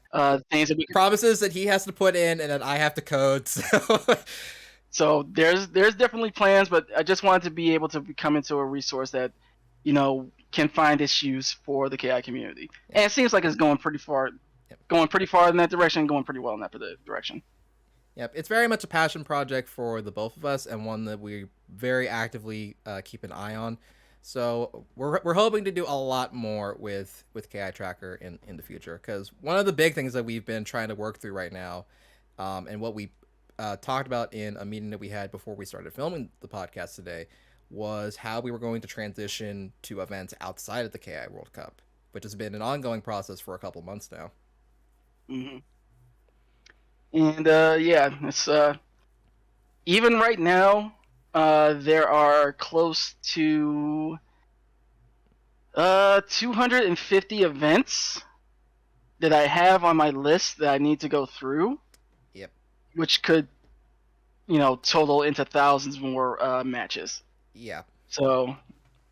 Things that we promises that he has to put in and that I have to code. So there's definitely plans, but I just wanted to be able to come into a resource that can find issues for the KI community. Yep. And it seems like it's going pretty far. Yep. Going pretty far in that direction, going pretty well in that direction. Yep, it's very much a passion project for the both of us, and one that we very actively keep an eye on. So we're hoping to do a lot more with KI Tracker in the future, because one of the big things that we've been trying to work through right now, and what we talked about in a meeting that we had before we started filming the podcast today, was how we were going to transition to events outside of the KI World Cup, which has been an ongoing process for a couple months now. Mm-hmm. And it's even right now, there are close to 250 events that I have on my list that I need to go through. Yep. Which could, total into thousands more matches. Yeah. So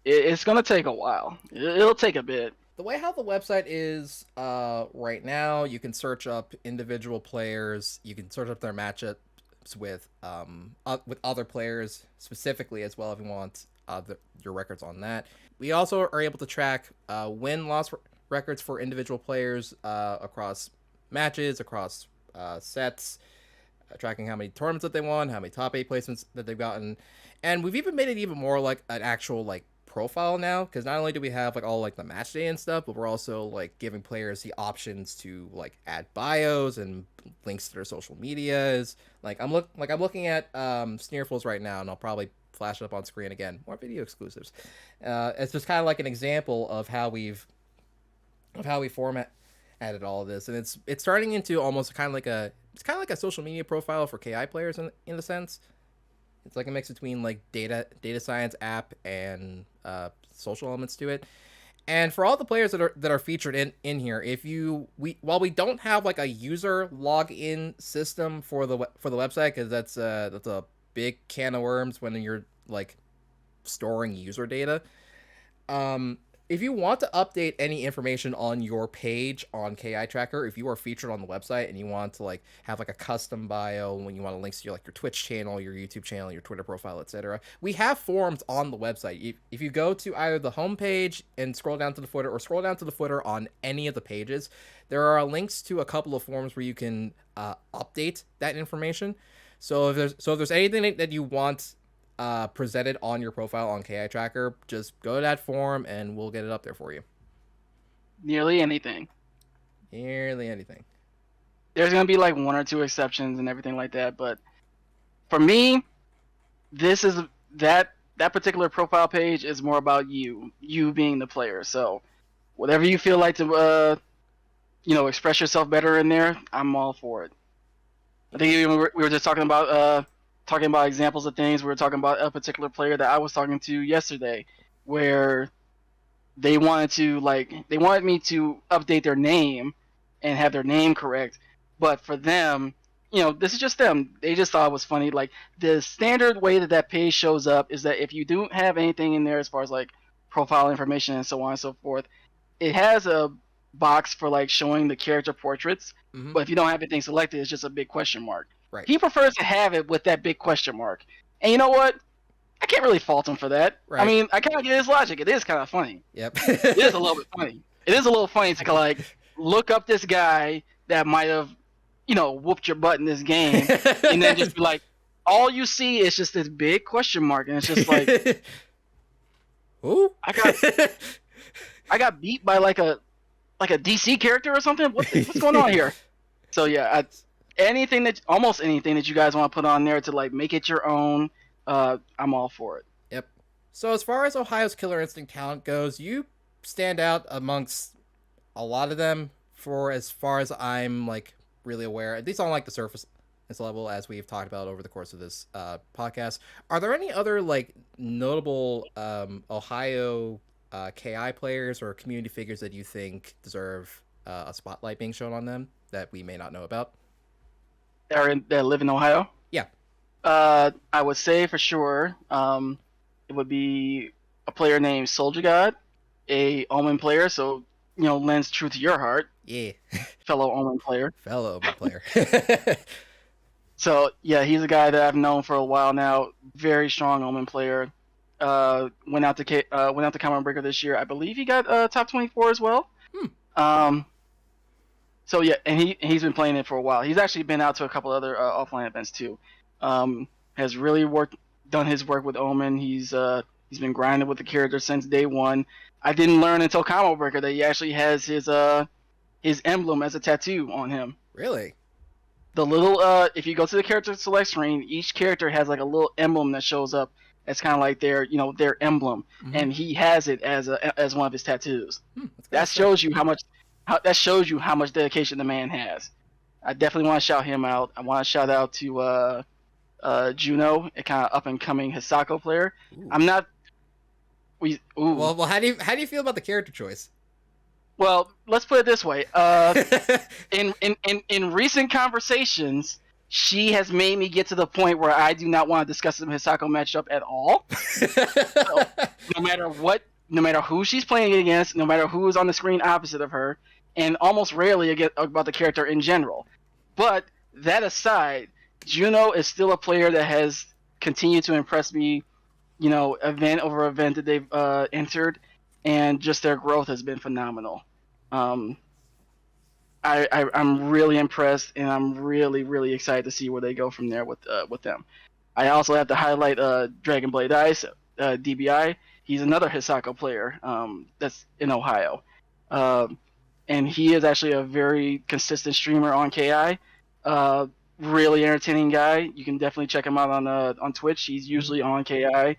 it's gonna take a while. It'll take a bit. The way how the website is right now, you can search up individual players. You can search up their matchups with other players specifically as well if you want your records on that. We also are able to track win-loss records for individual players across matches, across sets, tracking how many tournaments that they won, how many top 8 placements that they've gotten. And we've even made it even more like an actual like profile now, because not only do we have like all like the match day and stuff, but we're also like giving players the options to like add bios and links to their social medias. Like I'm looking at Sneerful's right now, and I'll probably flash it up on screen again. More video exclusives. It's just kind of like an example of how we formatted all of this, and it's turning into almost kind of like a social media profile for KI players in a sense. It's like a mix between like data science app and social elements to it. And for all the players that are featured in here, while we don't have like a user login system for the website, because that's a big can of worms when you're like storing user data. If you want to update any information on your page on KI Tracker, if you are featured on the website and you want to like have like a custom bio when you want to link to your Twitch channel, your YouTube channel, your Twitter profile, etc., we have forums on the website. If you go to either the homepage and scroll down to the footer, or scroll down to the footer on any of the pages, there are links to a couple of forums where you can update that information. So if there's anything that you want presented on your profile on KI Tracker, just go to that forum and we'll get it up there for you. Nearly anything. There's gonna be like one or two exceptions and everything like that, but for me, this is that particular profile page is more about you being the player. So whatever you feel like to express yourself better in there, I'm all for it. I think we were just talking about examples of things. We were talking about a particular player that I was talking to yesterday, where they wanted me to update their name and have their name correct, but for them, this is just them. They just thought it was funny. Like the standard way that page shows up is that if you don't have anything in there as far as like profile information and so on and so forth, it has a box for like showing the character portraits. Mhm. But if you don't have anything selected, it's just a big question mark. Right. He prefers to have it with that big question mark. And you know what? I can't really fault him for that. Right. I mean, I kind of get his logic. It is kind of funny. Yep. It is a little bit funny. It is a little funny to like look up this guy that might have, whooped your butt in this game, and then just be like, all you see is just this big question mark, and it's just like, Ooh. I got beat by like a DC character or something. What's going on here? So yeah, almost anything that you guys want to put on there to like make it your own, I'm all for it. Yep. So as far as Ohio's Killer Instinct talent goes, you stand out amongst a lot of them for as far as I'm like really aware, at least on like the surface level, as we've talked about over the course of this podcast. Are there any other like notable Ohio KI players or community figures that you think deserve a spotlight being shown on them that we may not know about? That live in Ohio? Yeah. I would say for sure, it would be a player named Soldier God, a Omen player, so lends true to your heart. Yeah. Fellow Omen player. Fellow Omen player. So yeah, he's a guy that I've known for a while now. Very strong Omen player. Went out to Common Breaker this year. I believe he got top 24 as well. So yeah, and he's been playing it for a while. He's actually been out to a couple other offline events too. Has really done his work with Omen. He's been grinding with the character since day one. I didn't learn until Combo Breaker that he actually has his emblem as a tattoo on him. Really? The little if you go to the character select screen, each character has like a little emblem that shows up. It's kind of like their emblem, and he has it as one of his tattoos. That shows you how much dedication the man has. I definitely want to shout him out. I want to shout out to Juno, a kind of up and coming Hisako player. Ooh. I'm not. Well, how do you feel about the character choice? Well, let's put it this way. In recent conversations, she has made me get to the point where I do not want to discuss the Hisako matchup at all. So, no matter who she's playing against, no matter who is on the screen opposite of her, and almost rarely about the character in general. But that aside, Juno is still a player that has continued to impress me, event over event that they've entered, and just their growth has been phenomenal. I'm really impressed, and I'm really, really excited to see where they go from there with them. I also have to highlight Dragon Blade Ice, DBI. He's another Hisako player that's in Ohio. And he is actually a very consistent streamer on KI. Really entertaining guy. You can definitely check him out on Twitch. He's usually on KI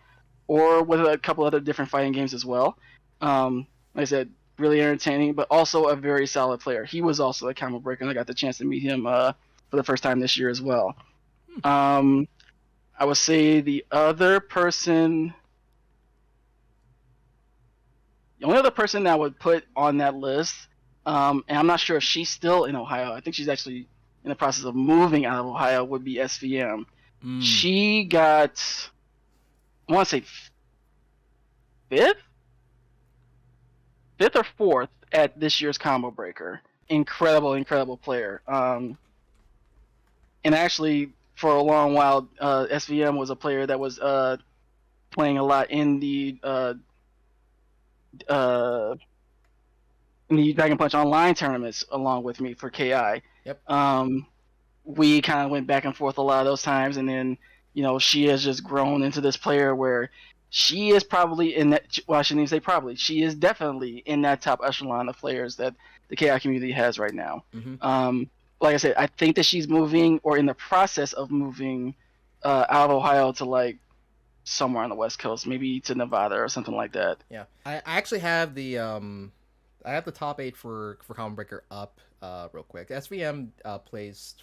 or with a couple other different fighting games as well. Like I said, really entertaining, but also a very solid player. He was also a Combo Breaker, and I got the chance to meet him for the first time this year as well. I would say the only other person that I would put on that list, and I'm not sure if she's still in Ohio. I think she's actually in the process of moving out of Ohio, would be SVM. She got, I want to say, fifth or fourth at this year's Combo Breaker. Incredible player. And actually, for a long while, SVM was a player that was playing a lot in the Dragon Punch Online tournaments along with me for KI. Yep. We kind of went back and forth a lot of those times, and then she has just grown into this player where she is probably in that. Well, I shouldn't even say probably. She is definitely in that top echelon of players that the KI community has right now. Like I said, I think that she's moving or in the process of moving out of Ohio to like somewhere on the West Coast, maybe to Nevada or something like that. Yeah, I actually have the top 8 for Common Breaker up real quick. SVM plays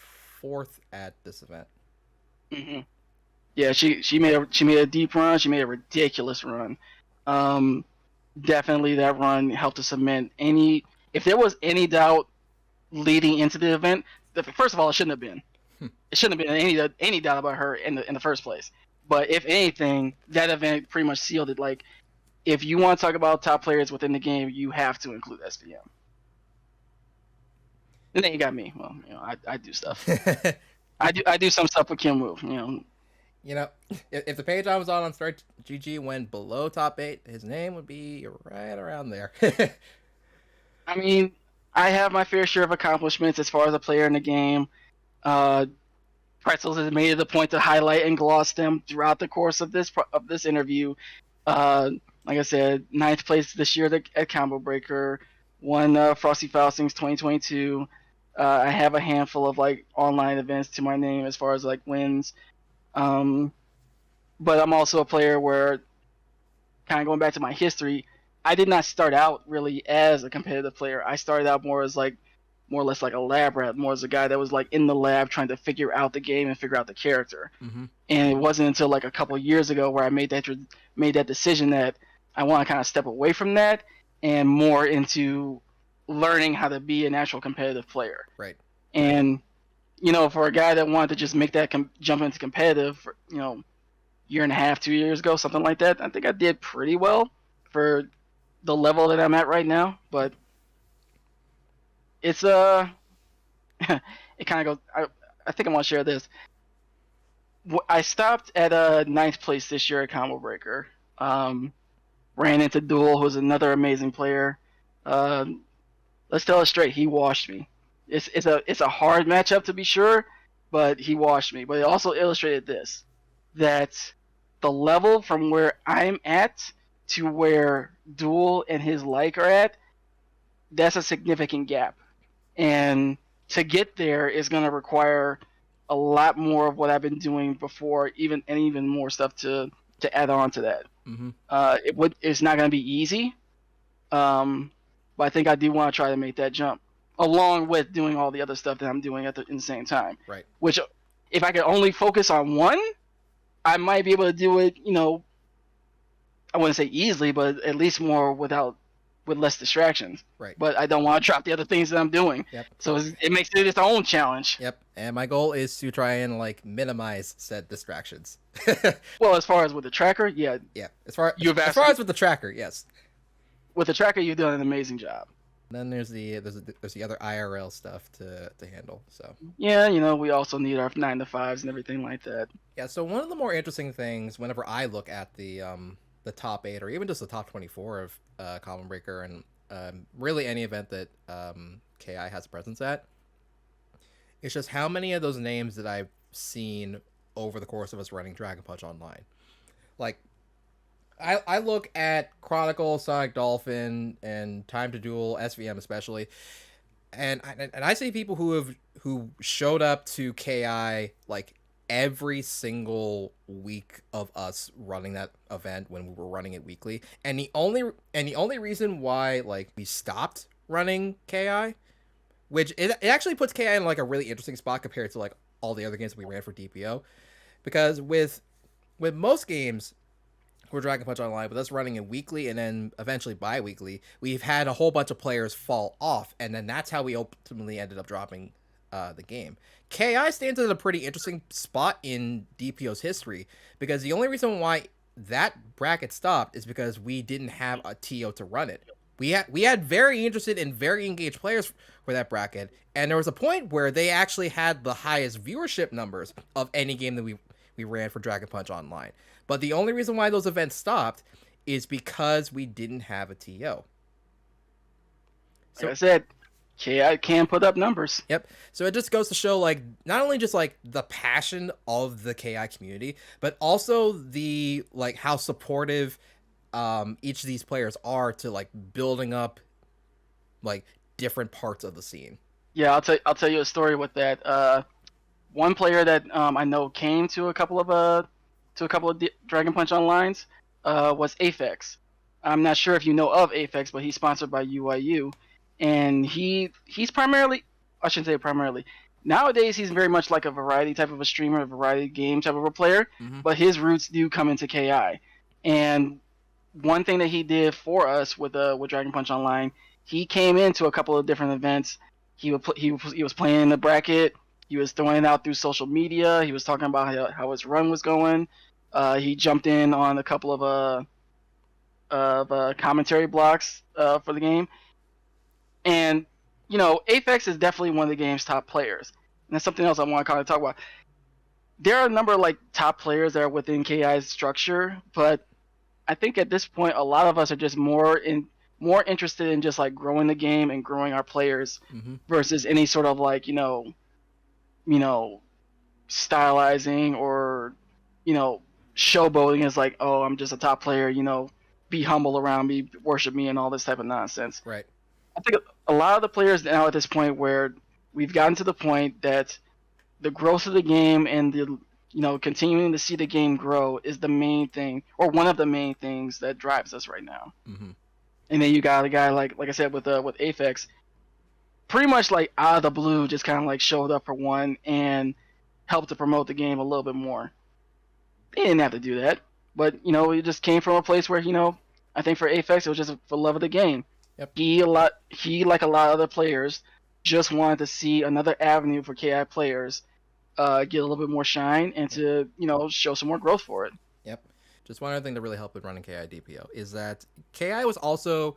4th at this event. Yeah, she made a deep run. She made a ridiculous run. Definitely that run helped to cement if there was any doubt leading into the event. First of all, it shouldn't have been. It shouldn't have been any doubt about her in the first place. But if anything, that event pretty much sealed it. Like, if you want to talk about top players within the game, you have to include SVM. And then you got me. Well, I do stuff. I do some stuff with Kim Woo. You know, if the page I was on Start GG went below top 8, his name would be right around there. I mean, I have my fair share of accomplishments as far as a player in the game. Pretzels has made it a point to highlight and gloss them throughout the course of this interview. Like I said, 9th place this year at Combo Breaker, won Frosty Faustings 2022. I have a handful of like online events to my name as far as like wins. But I'm also a player where, kind of going back to my history, I did not start out really as a competitive player. I started out more or less like a lab rat, more as a guy that was like in the lab trying to figure out the game and figure out the character. Mm-hmm. And it wasn't until like a couple of years ago where I made that decision that I want to kind of step away from that and more into learning how to be an actual competitive player. Right. And for a guy that wanted to just make that jump into competitive, year and a half, 2 years ago, something like that, I think I did pretty well for the level that I'm at right now. But it's it kind of goes. I think I want to share this. I stopped at 9th place this year at Combo Breaker. Ran into Duel, who's another amazing player. Let's tell it straight, he washed me. It's a hard matchup to be sure, but he washed me. But it also illustrated this, that the level from where I'm at to where Duel and his like are at, that's a significant gap. And to get there is going to require a lot more of what I've been doing before, even more stuff to add on to that. Mm-hmm. It's not going to be easy, but I think I do want to try to make that jump, along with doing all the other stuff that I'm doing in the same time. Right. Which, if I could only focus on one, I might be able to do it. I wouldn't say easily, but at least with less distractions. Right. But I don't want to drop the other things that I'm doing. Yep. So it makes it its own challenge. Yep. And my goal is to try and like minimize said distractions. Well, as far as with the tracker, yeah. Yeah. As far as with the tracker, yes. With the tracker, you've done an amazing job. Then there's the other IRL stuff to handle. So yeah, we also need our 9 to 5s and everything like that. yeah. So one of the more interesting things whenever I look at the top 8 or even just the top 24 of Common Breaker and really any event that KI has a presence at, it's just how many of those names that I've seen over the course of us running Dragon Punch Online. Like, I look at Chronicle, Sonic Dolphin, and Time to Duel, SVM especially, and I see people who showed up to KI like every single week of us running that event when we were running it weekly, and the only reason why like we stopped running KI, which it actually puts KI in like a really interesting spot compared to like all the other games we ran for DPO, because with most games for Dragon Punch Online, with us running it weekly and then eventually bi-weekly, we've had a whole bunch of players fall off, and then that's how we ultimately ended up dropping the game. KI stands at a pretty interesting spot in DPO's history, because the only reason why that bracket stopped is because we didn't have a TO to run it. We had very interested and very engaged players for that bracket, and there was a point where they actually had the highest viewership numbers of any game that we ran for Dragon Punch Online. But the only reason why those events stopped is because we didn't have a TO. So, like I said, KI can put up numbers. Yep. So it just goes to show, like, not only just like the passion of the KI community, but also the like how supportive each of these players are to like building up like different parts of the scene. Yeah, I'll tell you a story with that. One player that I know came to a couple of Dragon Punch Onlines was Aphex. I'm not sure if you know of Aphex, but he's sponsored by UIU, and he's primarily, I shouldn't say primarily, nowadays he's very much like a variety type of a streamer, a variety game type of a player, but his roots do come into KI. And one thing that he did for us with Dragon Punch Online, he came into a couple of different events. He was playing in the bracket. He was throwing it out through social media. He was talking about how his run was going. He jumped in on a couple of commentary blocks for the game. And, Apex is definitely one of the game's top players. And that's something else I want to kind of talk about. There are a number of top players that are within KI's structure, but I think at this point a lot of us are just more interested in just growing the game and growing our players versus any sort of stylizing or showboating as oh, I'm just a top player, be humble around me, worship me, and all this type of nonsense. Right. I think a lot of the players now at this point where we've gotten to the point that the growth of the game and the continuing to see the game grow is the main thing, or one of the main things that drives us right now. And then you got a guy like I said with Apex, pretty much out of the blue, just kind of showed up for one and helped to promote the game a little bit more. They didn't have to do that, but it just came from a place where I think for Apex it was just for love of the game. Yep. He like a lot of other players just wanted to see another avenue for KI players get a little bit more shine and to show some more growth for it. Yep. Just one other thing to really help with running KI DPO is that KI was also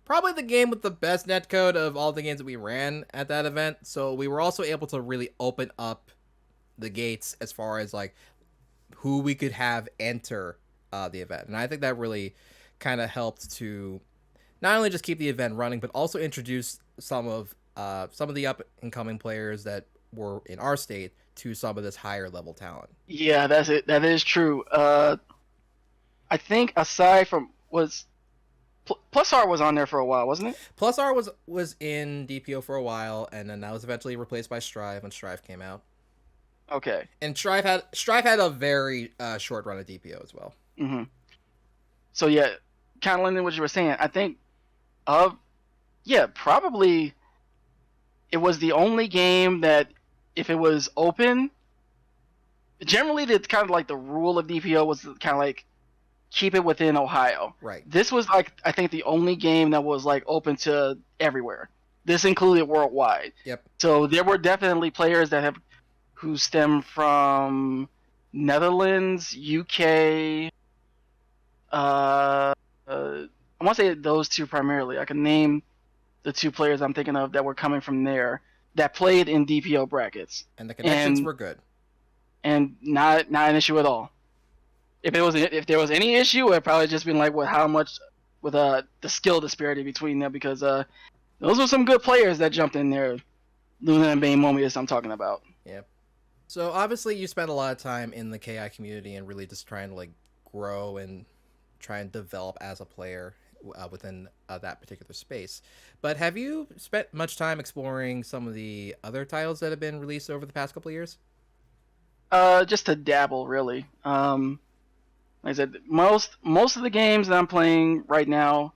probably the game with the best netcode of all the games that we ran at that event. So we were also able to really open up the gates as far as who we could have enter the event. And I think that really kind of helped to not only just keep the event running, but also introduce some of the up and coming players that were in our state to some of this higher level talent. Yeah, that's it. That is true. I think aside from Plus R was on there for a while, wasn't it? Plus R was in DPO for a while, and then that was eventually replaced by Strive when Strive came out. Okay. And Strive had a very short run of DPO as well. So yeah, kind of listening to what you were saying, I think probably it was the only game that if it was open, generally it's kind of the rule of DPO was kind of keep it within Ohio. Right. This was I think the only game that was open to everywhere. This included worldwide. Yep. So there were definitely players who stem from Netherlands, UK. I want to say those two primarily. I can name the two players I'm thinking of that were coming from there that played in DPO brackets. And the connections were good. And not an issue at all. If there was any issue, it'd probably just been how much with the skill disparity between them, because those were some good players that jumped in there. Luna and Bane Momius I'm talking about. Yeah. So obviously you spent a lot of time in the KI community and really just trying to grow and try and develop as a player within that particular space. But have you spent much time exploring some of the other titles that have been released over the past couple of years? Just to dabble, really. Like I said, most of the games that I'm playing right now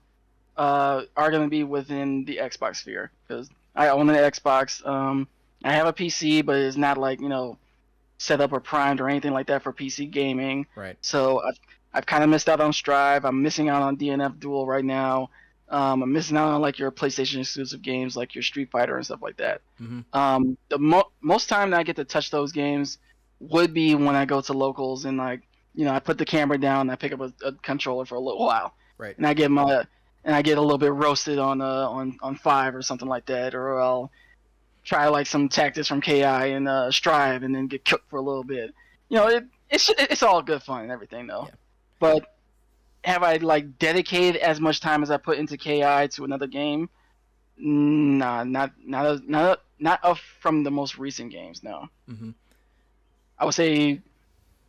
are going to be within the Xbox sphere, because I own an Xbox. I have a PC, but it's not set up or primed or anything like that for PC gaming. Right. So I've kind of missed out on Strive. I'm missing out on DNF Duel right now. I'm missing out on your PlayStation exclusive games like your Street Fighter and stuff like that. The most time that I get to touch those games would be when I go to locals and I put the camera down and I pick up a controller for a little while. Right. And I get a little bit roasted on 5 or something like that, or I'll try some tactics from KI and Strive and then get cooked for a little bit. It's all good fun and everything though. Yeah. But have I dedicated as much time as I put into KI to another game? Nah, not from the most recent games. No. I would say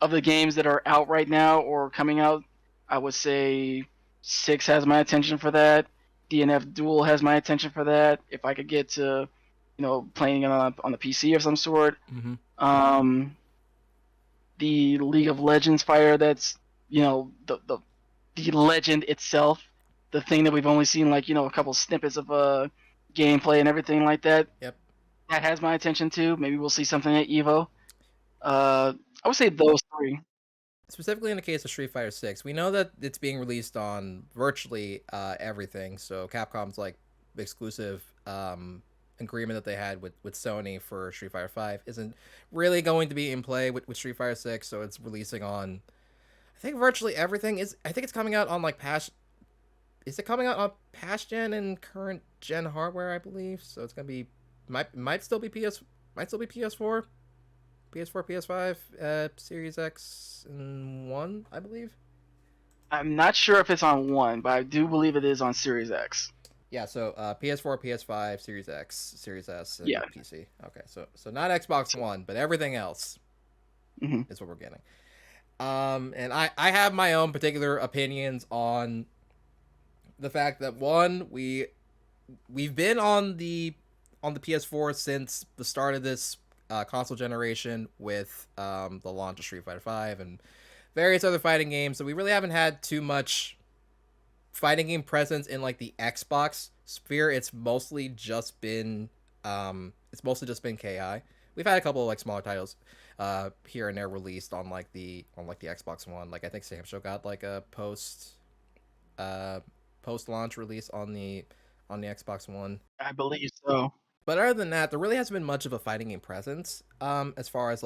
of the games that are out right now or coming out, I would say 6 has my attention for that. DNF Duel has my attention for that. If I could get to, playing it on the PC of some sort. The League of Legends fighter that's, the legend itself, the thing that we've only seen a couple snippets of gameplay and everything like that. Yep. That has my attention too. Maybe we'll see something at EVO. I would say those 3. Specifically in the case of Street Fighter 6, we know that it's being released on virtually everything. So Capcom's exclusive agreement that they had with Sony for Street Fighter 5 isn't really going to be in play with Street Fighter 6, so it's releasing on, I think virtually everything is. I think it's coming out on like past. Is it coming out on past gen and current gen hardware? I believe so. It's gonna be might still be PS4, PS5, Series X and One, I believe. I'm not sure if it's on one, but I do believe it is on Series X. Yeah, so PS4, PS5, Series X, Series S, and Yeah. PC. Okay, so not Xbox One, but everything else Mhm. is what we're getting. And I have my own particular opinions on the fact that one, we've been on the PS4 since the start of this console generation with the launch of Street Fighter 5 and various other fighting games. So we really haven't had too much fighting game presence in like the Xbox sphere. It's mostly just been KI. We've had a couple of like smaller titles here and there released on like the Xbox One. Like I think Sam Show got like a post launch release on the Xbox One. I believe so. But other than that, there really hasn't been much of a fighting game presence as far as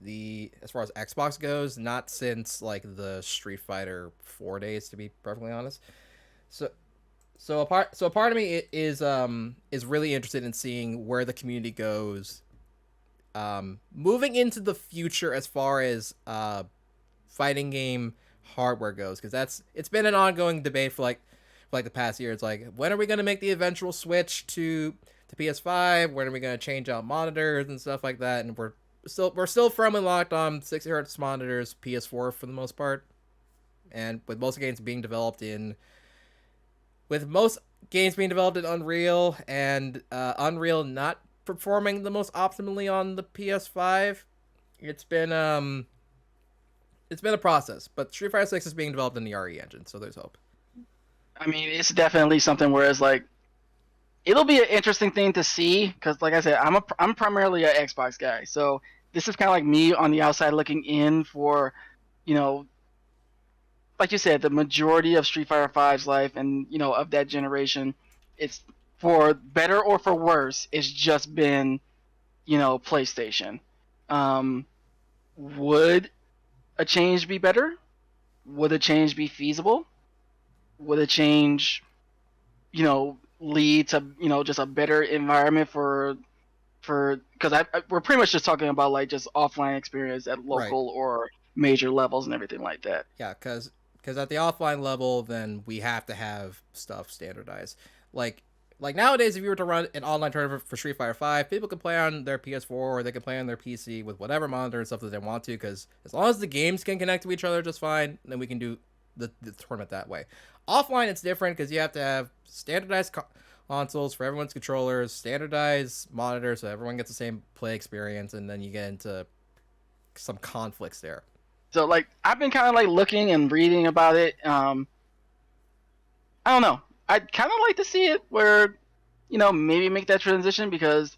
Xbox goes, not since like the Street Fighter 4 days, to be perfectly honest. So a part of me is really interested in seeing where the community goes moving into the future as far as fighting game hardware goes, because it's been an ongoing debate for the past year. It's like, when are we going to make the eventual switch to PS5? When are we going to change out monitors and stuff like that? And we're still firmly locked on 60 hertz monitors, PS4 for the most part, and with most games being developed in Unreal, and Unreal not performing the most optimally on the PS5. It's been a process, but Street Fighter 6 is being developed in the RE engine, so there's hope. I mean, it's definitely something where it's like, it'll be an interesting thing to see, because like I said, I'm primarily an Xbox guy, so this is kind of like me on the outside looking in for, like you said, the majority of Street Fighter V's life and of that generation, it's for better or for worse, it's just been PlayStation. Would a change be better? Would a change be feasible? Would a change lead to just a better environment for because we're pretty much just talking about like just offline experience at local or major levels and everything like that. Yeah, because at the offline level, then we have to have stuff standardized. Like nowadays, if you were to run an online tournament for Street Fighter 5, people can play on their PS4 or they can play on their PC with whatever monitor and stuff that they want to, because as long as the games can connect to each other just fine, then we can do the tournament that way. Offline, it's different because you have to have standardized consoles for everyone's controllers, standardized monitors so everyone gets the same play experience, and then you get into some conflicts there. So like I've been kind of like looking and reading about it. I don't know. I'd kind of like to see it where maybe make that transition, because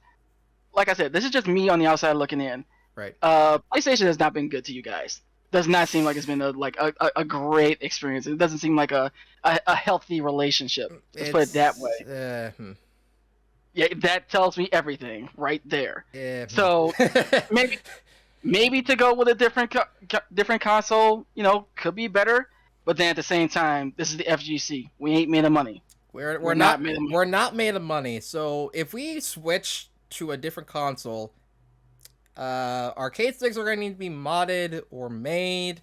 like I said, this is just me on the outside looking in. Right. PlayStation has not been good to you guys. Does not seem like it's been a great experience. It doesn't seem like a healthy relationship. Let's put it that way. Yeah, that tells me everything right there. So maybe to go with a different console, could be better. But then at the same time, this is the FGC. We ain't made of money. We're not made of money. So if we switch to a different console, arcade sticks are going to need to be modded or made.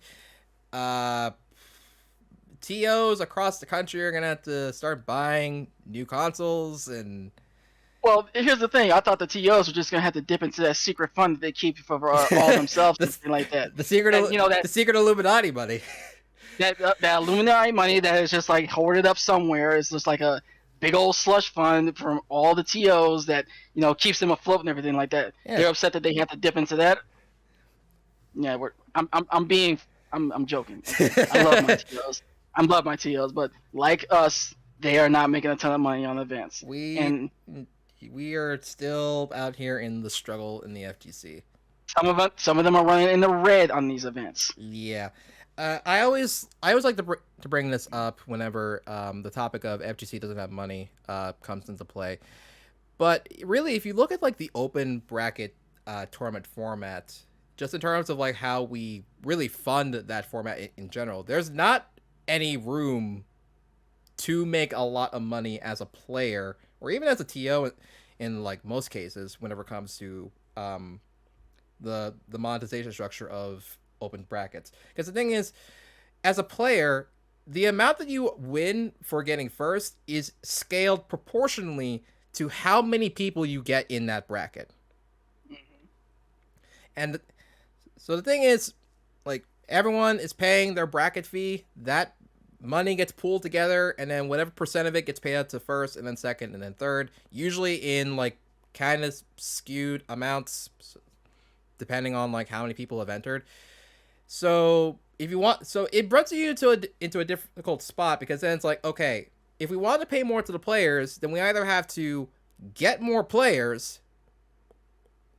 TOs across the country are going to have to start buying new consoles. And well, here's the thing. I thought the TOs were just going to have to dip into that secret fund that they keep for all themselves and something like that. The secret Illuminati money. that Illuminati money that is just like hoarded up somewhere. It's just like a big old slush fund from all the TOs that keeps them afloat and everything like that. Yeah. They're upset that they have to dip into that. Yeah, I'm joking. I love my TOs. I love my TOs, but like us, they are not making a ton of money on events. We are still out here in the struggle in the FGC. Some of them are running in the red on these events. Yeah. I always like to bring this up whenever the topic of FGC doesn't have money comes into play. But really, if you look at like the open bracket tournament format, just in terms of like how we really fund that format in general, there's not any room to make a lot of money as a player or even as a TO in like most cases whenever it comes to the monetization structure of open brackets. Because the thing is, as a player, the amount that you win for getting first is scaled proportionally to how many people you get in that bracket. And so the thing is, like, everyone is paying their bracket fee. That money gets pooled together, and then whatever percent of it gets paid out to first, and then second, and then third. Usually in, like, kind of skewed amounts, depending on, like, how many people have entered. So if you want, so it brings you into a difficult spot, because then it's like, okay, if we want to pay more to the players, then we either have to get more players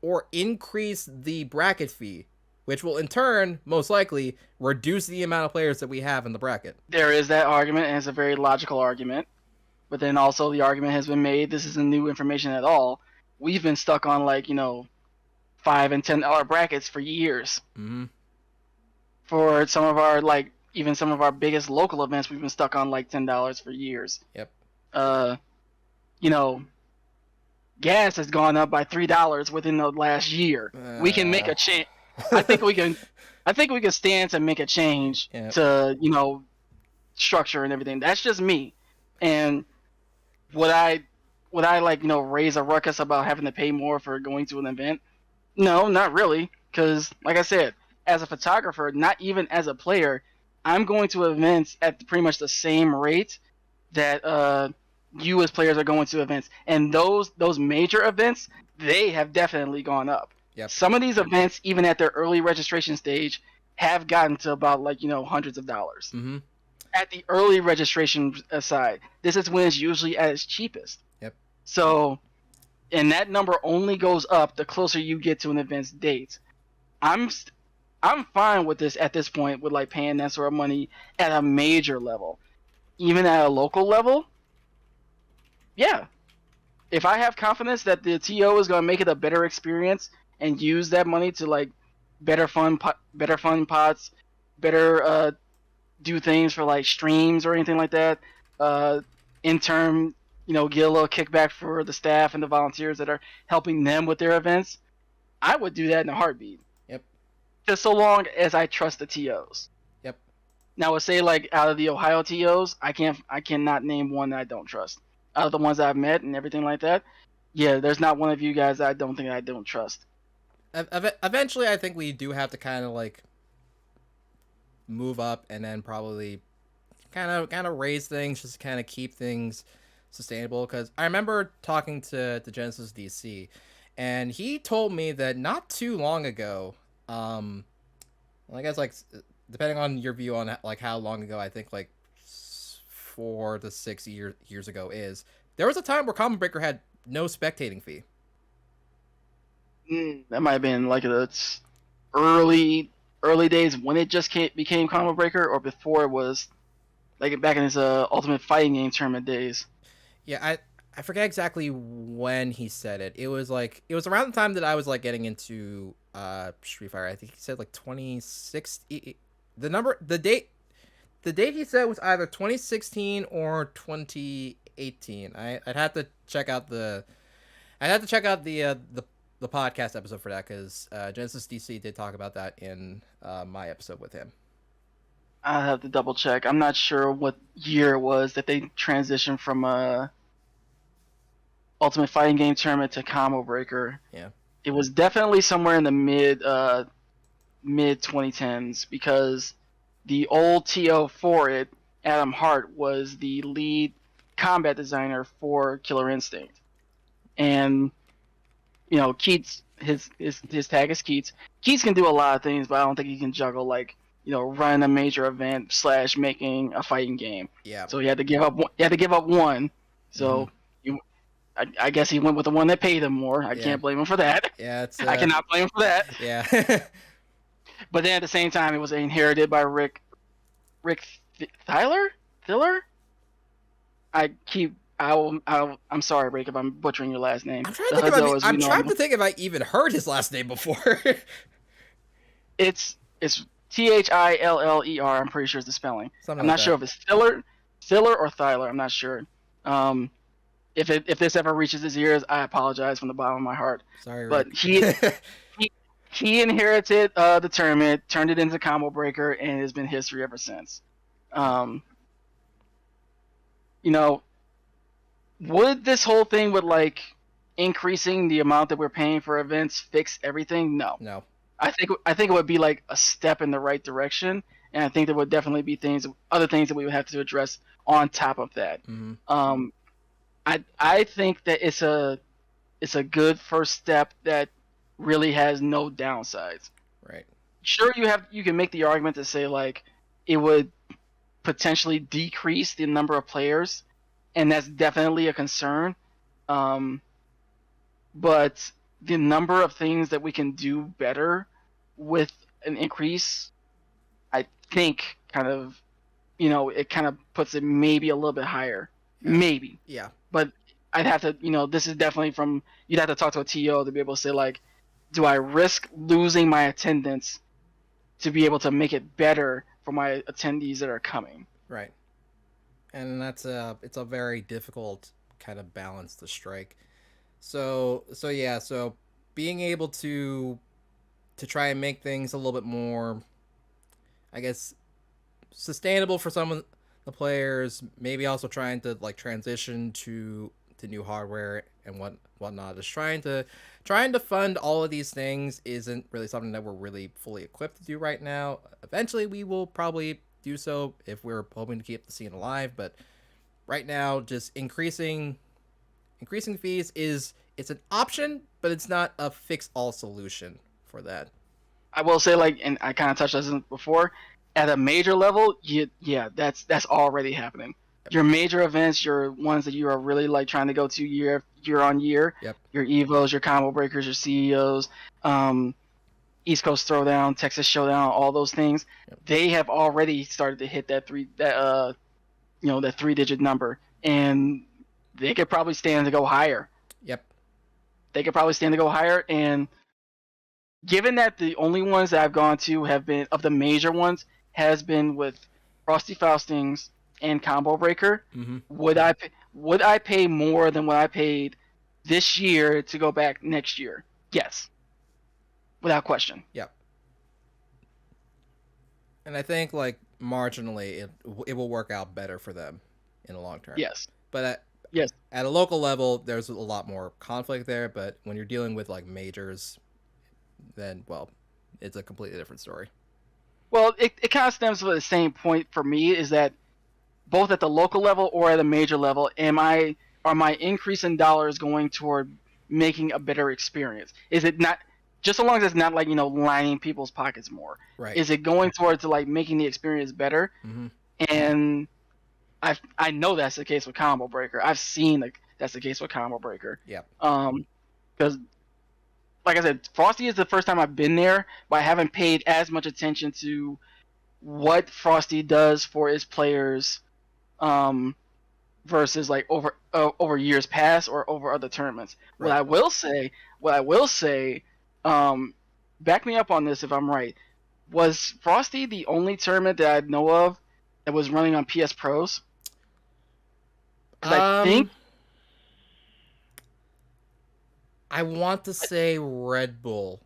or increase the bracket fee, which will in turn most likely reduce the amount of players that we have in the bracket. There is that argument, and it's a very logical argument. But then also the argument has been made, this isn't new information at all. We've been stuck on, like, you know, $5 and $10 brackets for years. Mm-hmm. For some of our, like, even some of our biggest local events, we've been stuck on like $10 for years. Yep. You know, gas has gone up by $3 within the last year. We can make a change. I think we can stand to make a change to, you know, structure and everything. That's just me. And would I like, you know, raise a ruckus about having to pay more for going to an event? No, not really. Because, like I said, as a photographer, not even as a player, I'm going to events at pretty much the same rate that you as players are going to events. And those major events, they have definitely gone up. Yep. Some of these events, even at their early registration stage, have gotten to about, like, you know, hundreds of dollars. Mm-hmm. At the early registration side, this is when it's usually at its cheapest. Yep. So, and that number only goes up the closer you get to an event's date. I'm fine with this at this point, with like paying that sort of money at a major level. Even at a local level, yeah. If I have confidence that the TO is going to make it a better experience and use that money to like better fund pots, better do things for like streams or anything like that, in turn, you know, get a little kickback for the staff and the volunteers that are helping them with their events, I would do that in a heartbeat. Just so long as I trust the TOs. Yep. Now, let's say like out of the Ohio TOs, I cannot name one that I don't trust. Out of the ones I've met and everything like that, yeah, there's not one of you guys that I don't trust. Eventually, I think we do have to kind of like move up and then probably kind of raise things, just kind of keep things sustainable. Because I remember talking to Genesis DC, and he told me that not too long ago. I guess like depending on your view on like how long ago, I think like 4 to 6 years ago is, there was a time where Common Breaker had no spectating fee. That might have been like its early days when it just became Combo Breaker, or before it was like back in his Ultimate Fighting Game tournament days. Yeah, I forget exactly when he said it. It was around the time that I was like getting into Street Fighter. I think he said like 2016. The date he said was either 2016 or 2018. I'd have to check out the podcast episode for that, because Genesis DC did talk about that in my episode with him. I'll have to double check. I'm not sure what year it was that they transitioned from Ultimate Fighting Game tournament to Combo Breaker. Yeah. It was definitely somewhere in the mid 2010s, because the old TO for it, Adam Hart, was the lead combat designer for Killer Instinct. And you know, Keats, his tag is Keats. Keats can do a lot of things, but I don't think he can juggle like, you know, running a major event / making a fighting game. Yeah. So he had to give up one. So I guess he went with the one that paid him more. I can't blame him for that. Yeah, I cannot blame him for that. Yeah. But then at the same time, it was inherited by Rick Thiller. I I'm sorry, Rick, if I'm butchering your last name. I'm trying to The think if Hudzo, as we I'm know trying him. to think if I even heard his last name before. It's Thiller. I'm pretty sure is the spelling. Something I'm like not sure that. if it's Thiller or Thyler. I'm not sure. If this ever reaches his ears, I apologize from the bottom of my heart. Sorry, But Rick. he inherited the tournament, turned it into Combo Breaker, and it has been history ever since. You know, would this whole thing with like increasing the amount that we're paying for events fix everything? No. No. I think it would be like a step in the right direction, and I think there would definitely be other things that we would have to address on top of that. Mm-hmm. I think that it's a good first step that really has no downsides. Right. Sure, you can make the argument to say like it would potentially decrease the number of players, and that's definitely a concern. But the number of things that we can do better with an increase, I think, kind of, it kind of puts it maybe a little bit higher, maybe. Yeah. But I'd have to, this is definitely you'd have to talk to a TO to be able to say like, do I risk losing my attendance to be able to make it better for my attendees that are coming? Right. And it's a very difficult kind of balance to strike. So being able to try and make things a little bit more, I guess, sustainable for some of the players, maybe also trying to like transition to new hardware and whatnot, is trying to fund all of these things isn't really something that we're really fully equipped to do right now. Eventually we will probably do so if we're hoping to keep the scene alive, but right now just increasing fees it's an option, but it's not a fix-all solution for that. I will say, like, and I kind of touched on this before, at a major level, that's already happening. Yep. Your major events, your ones that you are really like trying to go to year on year, yep. Your Evos, your Combo Breakers, your CEOs, East Coast Throwdown, Texas Showdown, all those things, yep. They have already started to hit that 3-digit number, and they could probably stand to go higher. Yep. They could probably stand to go higher, and given that the only ones that I've gone to have been, of the major ones, has been with Frosty Faustings and Combo Breaker, mm-hmm. would I pay more than what I paid this year to go back next year? Yes. Without question. Yep. And I think, like, marginally, it will work out better for them in the long term. Yes. But at a local level, there's a lot more conflict there, but when you're dealing with, like, majors, then, well, it's a completely different story. Well, it kind of stems from the same point for me, is that both at the local level or at a major level, are my increase in dollars going toward making a better experience? Is it not, just so long as it's not like, lining people's pockets more? Right. Is it going towards like making the experience better? Mm-hmm. And I know that's the case with Combo Breaker. I've seen that's the case with Combo Breaker. Yep. Because, like I said, Frosty is the first time I've been there, but I haven't paid as much attention to what Frosty does for his players, versus like over years past or over other tournaments. Right. What I will say, back me up on this if I'm right. Was Frosty the only tournament that I know of that was running on PS Pros? I think I want to say Red Bull.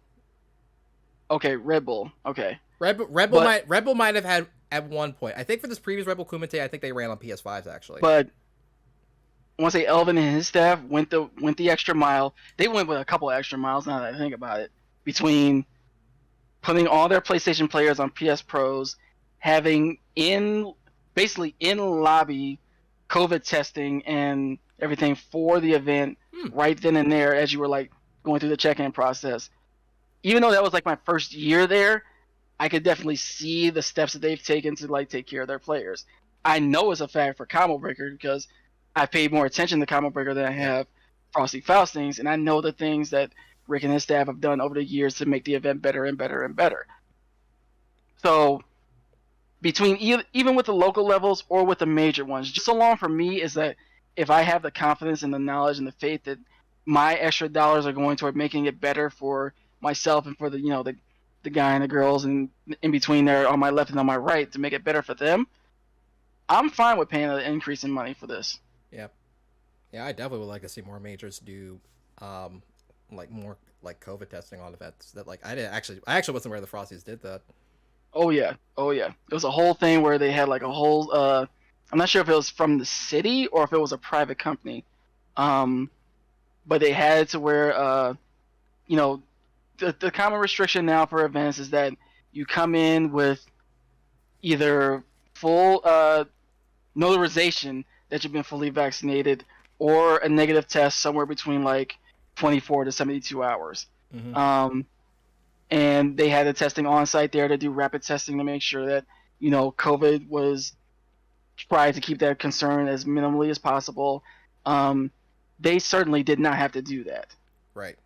Okay, Red Bull. Okay. Red Bull might have had at one point. I think for this previous Red Bull Kumite, I think they ran on PS5s actually. But I want to say Elvin and his staff went the extra mile. They went with a couple of extra miles now that I think about it. Between putting all their PlayStation players on PS Pros, having basically in lobby COVID testing and everything for the event right then and there as you were like going through the check-in process. Even though that was like my first year there, I could definitely see the steps that they've taken to like take care of their players. I know it's a fact for Combo Breaker because I've paid more attention to Combo Breaker than I have Frosty Faustings, and I know the things that Rick and his staff have done over the years to make the event better and better and better. So between even with the local levels or with the major ones, just so long for me is that if I have the confidence and the knowledge and the faith that my extra dollars are going toward making it better for myself and for the the guy and the girls and in between there on my left and on my right to make it better for them, I'm fine with paying an increase in money for this. Yeah. Yeah, I definitely would like to see more majors do like more like COVID testing on events. That like I actually wasn't aware the Frosties did that. Oh yeah, oh yeah. It was a whole thing where they had like a whole. I'm not sure if it was from the city or if it was a private company, but they had it to where you know, the common restriction now for events is that you come in with either full notarization that you've been fully vaccinated or a negative test somewhere between like 24 to 72 hours. Mm-hmm. And they had the testing on site there to do rapid testing to make sure that COVID was tried to keep that concern as minimally as possible. They certainly did not have to do that. Right.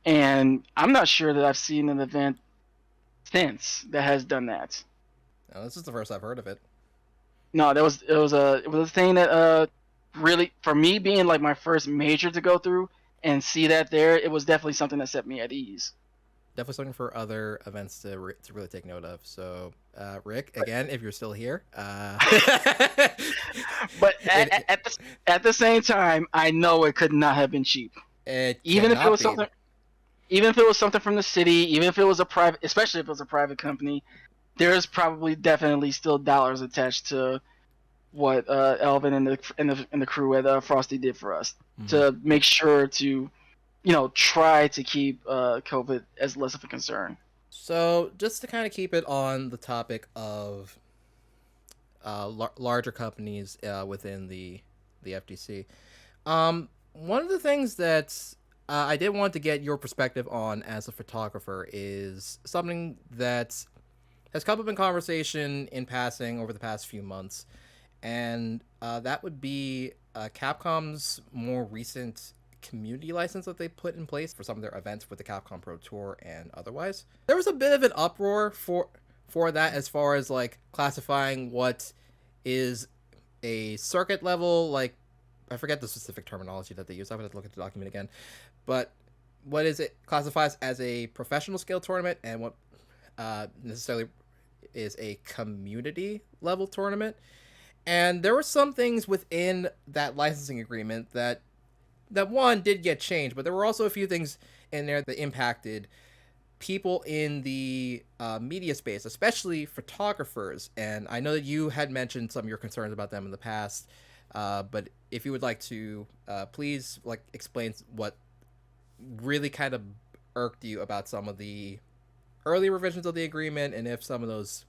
And I'm not sure that I've seen an event since that has done that. No, this is the first I've heard of it. No, it was a thing that really, for me being like my first major to go through and see that there, it was definitely something that set me at ease. Definitely something for other events to really take note of. So, Rick, again, if you're still here, but at the same time, I know it could not have been cheap. Even if it was something from the city, even if it was a private, especially if it was a private company, there's probably definitely still dollars attached to what Elvin and the crew at Frosty did for us to make sure to, try to keep COVID as less of a concern. So just to kind of keep it on the topic of larger companies within the FTC, one of the things that I did want to get your perspective on as a photographer is something that has come up in conversation in passing over the past few months, and that would be Capcom's more recent community license that they put in place for some of their events with the Capcom Pro Tour and otherwise. There was a bit of an uproar for that as far as like classifying what is a circuit level, like I forget the specific terminology that they use. I would have to look at the document again. But what is it classifies as a professional scale tournament and what necessarily is a community level tournament. And there were some things within that licensing agreement that one did get changed, but there were also a few things in there that impacted people in the media space, especially photographers. And I know that you had mentioned some of your concerns about them in the past, but if you would like to please explain what really kind of irked you about some of the early revisions of the agreement, and if some of those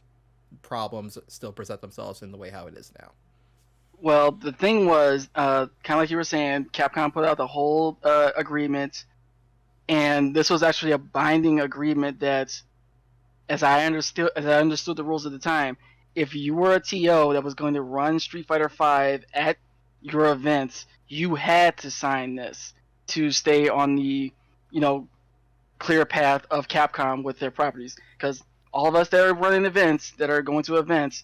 problems still present themselves in the way how it is now. Well, the thing was, kind of like you were saying, Capcom put out the whole agreement, and this was actually a binding agreement that, as I understood the rules at the time, if you were a TO that was going to run Street Fighter V at your events, you had to sign this to stay on the, clear path of Capcom with their properties. Because all of us that are running events, that are going to events,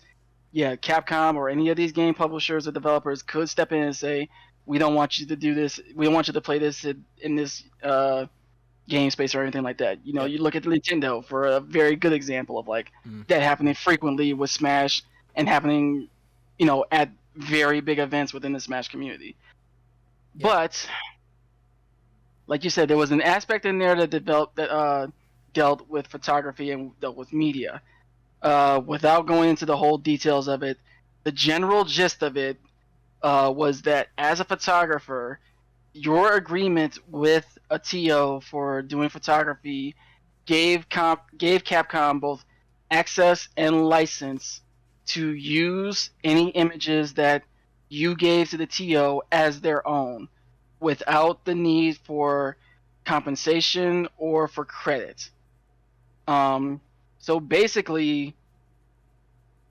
yeah, Capcom or any of these game publishers or developers could step in and say, we don't want you to do this. We don't want you to play this in this game space or anything like that. You look at Nintendo for a very good example of that happening frequently with Smash and happening, at very big events within the Smash community. Yeah. But like you said, there was an aspect in there that dealt with photography and dealt with media. Without going into the whole details of it, the general gist of it was that as a photographer, your agreement with a TO for doing photography gave Capcom both access and license to use any images that you gave to the TO as their own, without the need for compensation or for credit. So basically,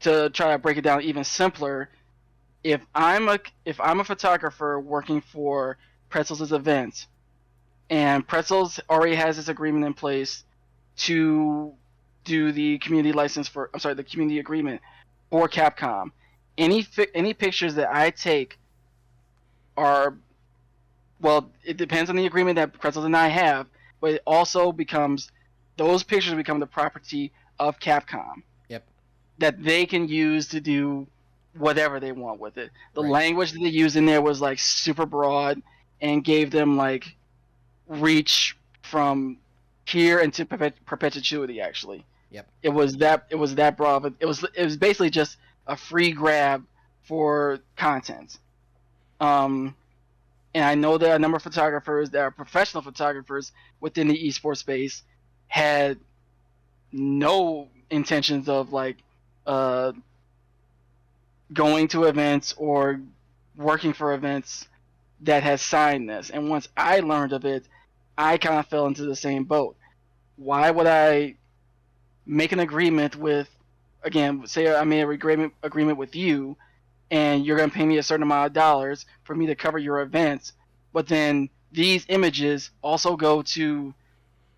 to try to break it down even simpler, if I'm a photographer working for Pretzels' event, and Pretzels already has this agreement in place to do the community agreement for Capcom, any pictures that I take are, well, it depends on the agreement that Pretzels and I have, but it also becomes, those pictures become the property of Capcom Yep. that they can use to do whatever they want with it. The Right. language that they used in there was like super broad and gave them like reach from here into perpetuity. Actually, Yep. it was that broad. But it was basically just a free grab for content. Um, and I know that a number of photographers that are professional photographers within the esports space had no intentions of like uh, going to events or working for events that has signed this. And once I learned of it, I kind of fell into the same boat. Why would I make an agreement with, again, say I made an agreement with you, and you're going to pay me a certain amount of dollars for me to cover your events, but then these images also go to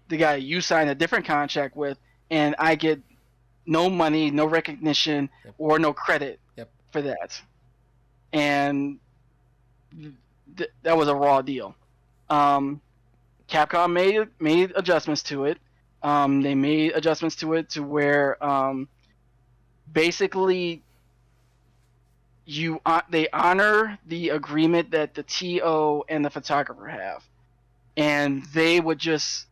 the guy you signed a different contract with, and I get no money, no recognition, Yep. or no credit Yep. for that. And that was a raw deal. Capcom made adjustments to it. They made adjustments to it to where basically they honor the agreement that the TO and the photographer have, and they would just,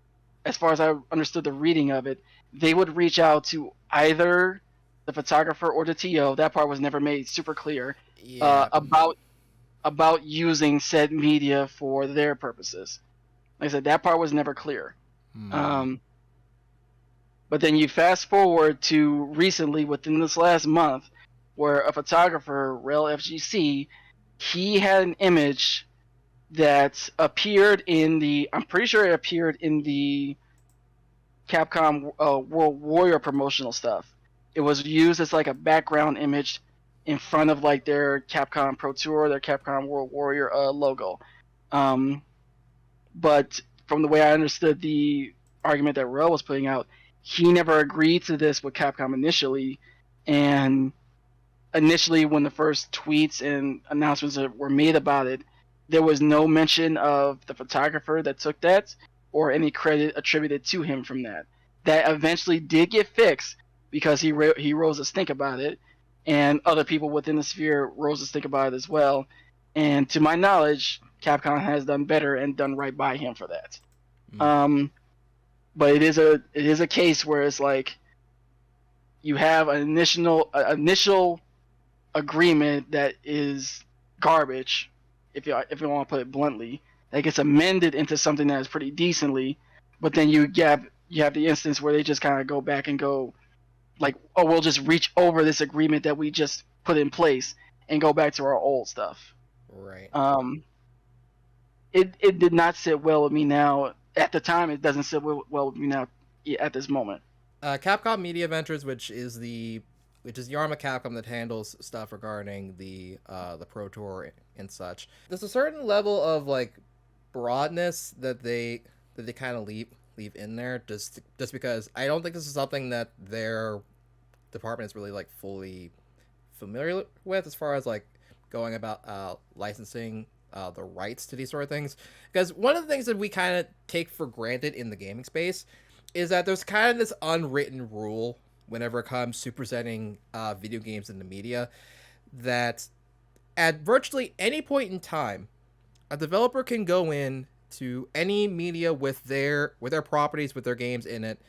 as far as I understood the reading of it, they would reach out to either the photographer or the TO. That part was never made super clear. Yeah. About using said media for their purposes. Like I said, that part was never clear. But then you fast forward to recently, within this last month, where a photographer, Rel FGC, he had an image that appeared in the, I'm pretty sure it appeared in the Capcom World Warrior promotional stuff. It was used as like a background image in front of like their Capcom Pro Tour, their Capcom World Warrior logo. But from the way I understood the argument that Rel was putting out, he never agreed to this with Capcom initially, and initially when the first tweets and announcements were made about it, there was no mention of the photographer that took that or any credit attributed to him from that. That eventually did get fixed because he rose a stink about it, and other people within the sphere rose a stink about it as well. And to my knowledge, Capcom has done better and done right by him for that. But it is a case where it's like you have an initial agreement that is garbage, if you want to put it bluntly, that gets amended into something that is pretty decently, but then you have the instance where they just kind of go back and go like, oh, we'll just reach over this agreement that we just put in place and go back to our old stuff. Right. It did not sit well with me now. At the time, it doesn't sit well with me now at this moment. Capcom Media Ventures, which is the arm of Capcom that handles stuff regarding the Pro Tour and such. There's a certain level of like broadness that they kind of leave in there just because I don't think this is something that their department is really like fully familiar with as far as like going about licensing the rights to these sort of things. Because one of the things that we kind of take for granted in the gaming space is that there's kind of this unwritten rule whenever it comes to presenting video games in the media, that at virtually any point in time, a developer can go in to any media with their properties, with their games in it,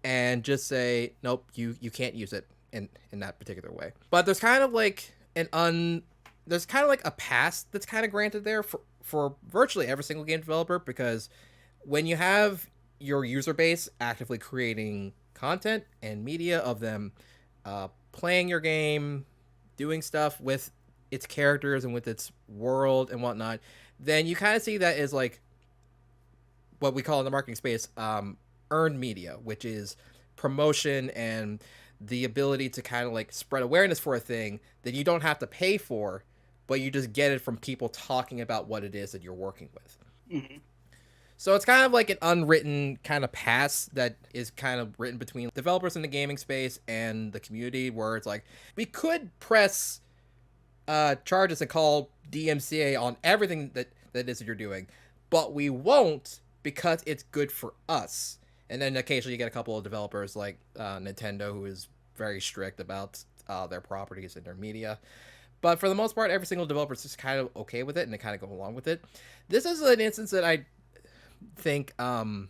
and just say, nope, you can't use it in that particular way. But there's kind of like there's kind of like a pass that's kind of granted there for virtually every single game developer, because when you have your user base actively creating content and media of them playing your game, doing stuff with its characters and with its world and whatnot, then you kind of see that as like what we call in the marketing space earned media, which is promotion and the ability to kind of like spread awareness for a thing that you don't have to pay for, but you just get it from people talking about what it is that you're working with. Mm-hmm. So it's kind of like an unwritten kind of pass that is kind of written between developers in the gaming space and the community, where it's like, we could press charges and call DMCA on everything that is you're doing, but we won't because it's good for us. And then occasionally you get a couple of developers like Nintendo, who is very strict about their properties and their media. But for the most part, every single developer is just kind of okay with it, and they kind of go along with it. This is an instance that I think not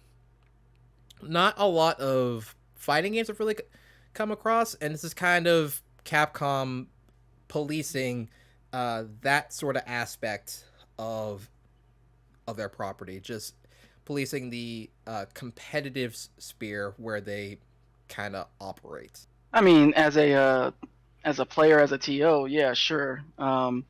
a lot of fighting games have really come across, and this is kind of Capcom policing that sort of aspect of their property, just policing the competitive sphere where they kind of operate. I mean, as a player, as a TO, yeah, sure. But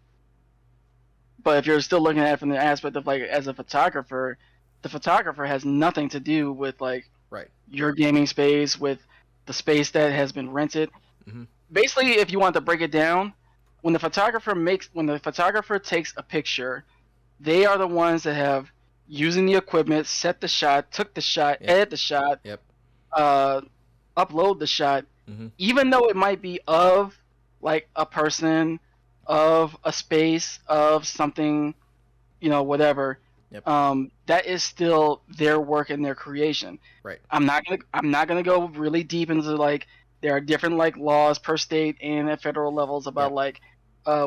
if you're still looking at it from the aspect of like as a photographer, the photographer has nothing to do with like Right. your gaming space, with the space that has been rented. Mm-hmm. Basically, if you want to break it down, when the photographer takes a picture, they are the ones that have using the equipment, set the shot, took the shot, Yep. edit the shot, Yep. upload the shot, Mm-hmm. even though it might be of like a person, of a space, of something, whatever. Yep. That is still their work and their creation. Right. I'm not gonna go really deep into like there are different like laws per state and at federal levels about Yep. like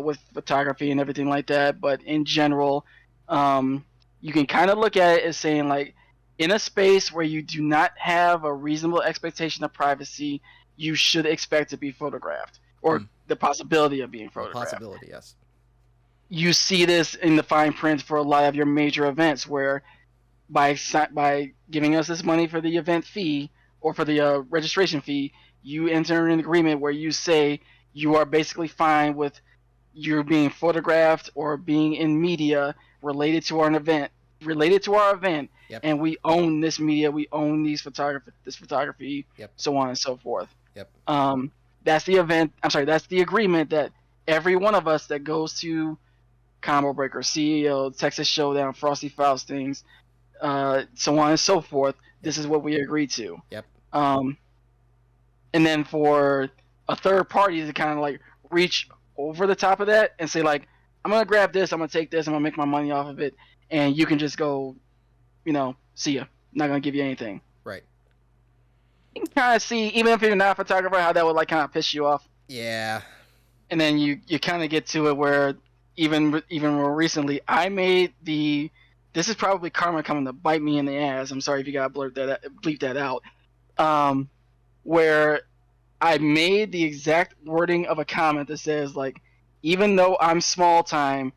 with photography and everything like that. But in general, you can kind of look at it as saying like in a space where you do not have a reasonable expectation of privacy, you should expect to be photographed or the possibility of being photographed. Possibility, yes. You see this in the fine print for a lot of your major events where by giving us this money for the event fee or for the registration fee, you enter an agreement where you say you are basically fine with you being photographed or being in media related to our event, Yep. and we own this media, we own this photography, Yep. so on and so forth. Yep. That's the agreement that every one of us that goes to Combo Breaker, CEO, Texas Showdown, Frosty Faustings, so on and so forth. This is what we agreed to. Yep. And then for a third party to kind of like reach over the top of that and say like, I'm gonna grab this, I'm gonna take this, I'm gonna make my money off of it, and you can just go, see ya. I'm not gonna give you anything. Right. You can kind of see, even if you're not a photographer, how that would like kind of piss you off. Yeah. And then you kind of get to it where even more recently, I made this is probably karma coming to bite me in the ass. I'm sorry if you gotta bleep that out. Where I made the exact wording of a comment that says like, even though I'm small time,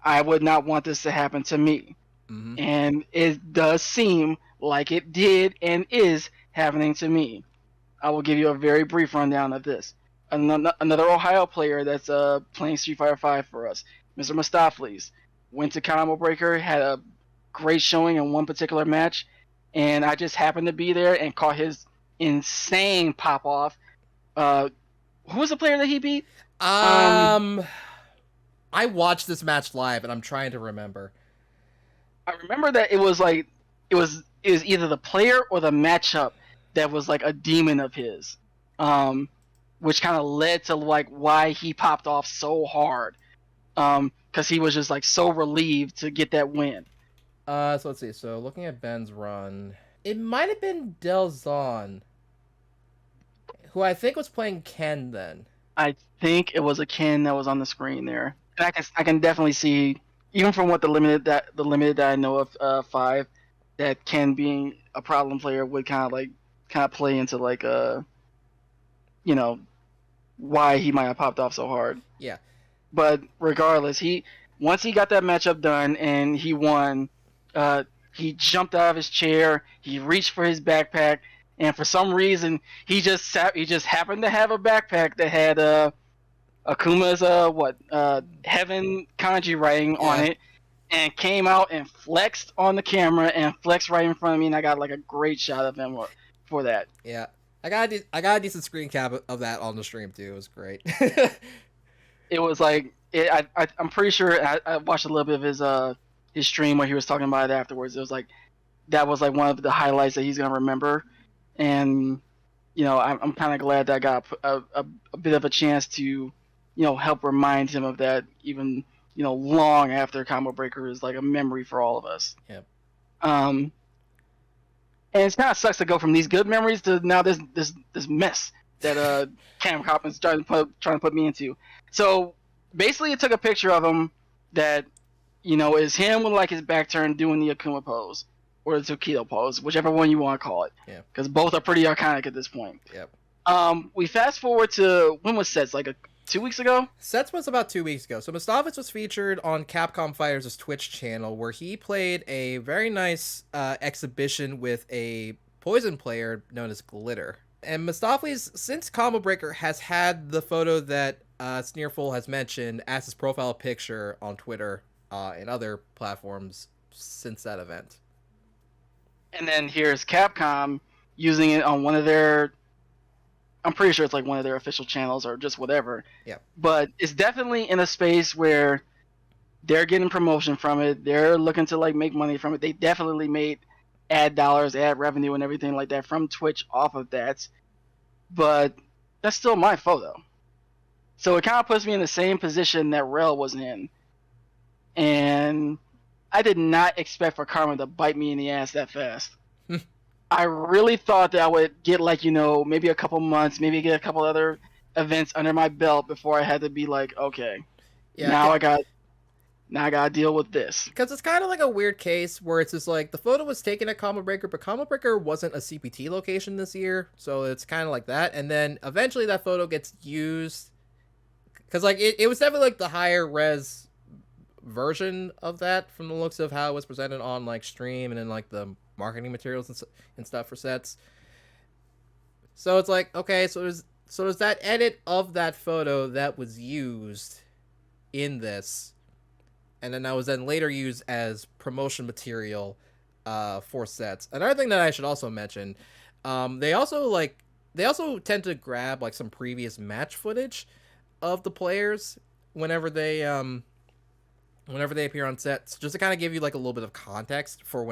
I would not want this to happen to me. Mm-hmm. And it does seem like it did and is happening to me. I will give you a very brief rundown of this. Another Ohio player that's playing Street Fighter V for us, Mr. Mustaflis, went to Combo Breaker, had a great showing in one particular match, and I just happened to be there and caught his insane pop off. Who was the player that he beat? I watched this match live, and I'm trying to remember. I remember that it was either the player or the matchup that was like a demon of his, which kind of led to like why he popped off so hard, because he was just like so relieved to get that win. So let's see. So looking at Ben's run, it might have been Delzon, who I think was playing Ken then. I think it was a Ken that was on the screen there. And I can definitely see, even from what the limited that I know of 5, that Ken being a problem player would kind of play into like why he might have popped off so hard. Yeah. But regardless, once he got that matchup done and he won, he jumped out of his chair, he reached for his backpack, and for some reason he just happened to have a backpack that had Akuma's Heaven kanji writing on it, and came out and flexed on the camera and flexed right in front of me, and I got like a great shot of him for that. Yeah. I got a decent screen cap of that on the stream too. It was great. It was like I'm pretty sure I watched a little bit of his stream where he was talking about it afterwards. It was like that was like one of the highlights that he's gonna remember, and I'm kind of glad that I got a bit of a chance to help remind him of that, even long after Combo Breaker is like a memory for all of us. Yep. And it kind of sucks to go from these good memories to now this mess that Capcom is trying to put me into. So basically, it took a picture of him that is him with like his back turned doing the Akuma pose or the Tokido pose, whichever one you want to call it. Yeah. Because both are pretty iconic at this point. Yep. We fast forward to when was Sets, like 2 weeks ago? Sets was about 2 weeks ago. So Mustafa was featured on Capcom Fighters' Twitch channel, where he played a very nice exhibition with a poison player known as Glitter. And Mustafi's, since Combo Breaker, has had the photo that Sneerful has mentioned as his profile picture on Twitter and other platforms since that event. And then here's Capcom using it on one of their, I'm pretty sure it's like one of their official channels or just whatever. Yeah. But it's definitely in a space where they're getting promotion from it. They're looking to like make money from it. They definitely made ad dollars, ad revenue, and everything like that from Twitch off of that. But that's still my photo. So it kind of puts me in the same position that Rel was in. And I did not expect for Karma to bite me in the ass that fast. I really thought that I would get like, maybe a couple months, maybe get a couple other events under my belt before I had to be like, okay, now I gotta deal with this. Because it's kind of like a weird case where it's just like the photo was taken at Combo Breaker, but Combo Breaker wasn't a CPT location this year, so it's kind of like that. And then eventually that photo gets used because like it was definitely like the higher res version of that from the looks of how it was presented on like stream and then like the marketing materials and stuff for Sets. So it's like, okay, so there's that edit of that photo that was used in this, and then that was then later used as promotion material for Sets. Another thing that I should also mention, they also tend to grab like some previous match footage of the players whenever they appear on Sets, just to kind of give you like a little bit of context for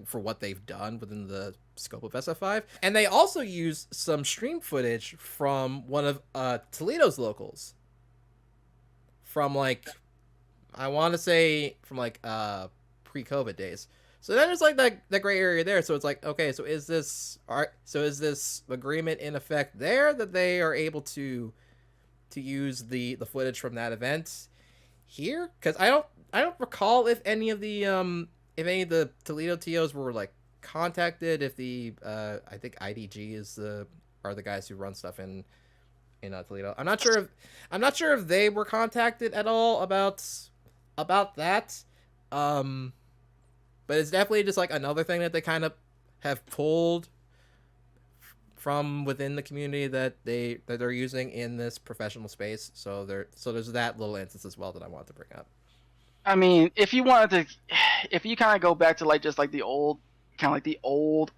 for what they've done within the scope of SF5. And they also use some stream footage from one of Toledo's locals from like, I want to say from like pre-COVID days. So then there's like that gray area there. So it's like, okay, so is this agreement in effect there that they are able to use the footage from that event here? Because I don't recall if any of the Toledo TOs were like contacted. If I think IDG are the guys who run stuff in Toledo. I'm not sure if they were contacted at all about that. But it's definitely just like another thing that they kind of have pulled from within the community that they're using in this professional space. So there's that little instance as well that I wanted to bring up. I mean, if you kind of go back to like just like the old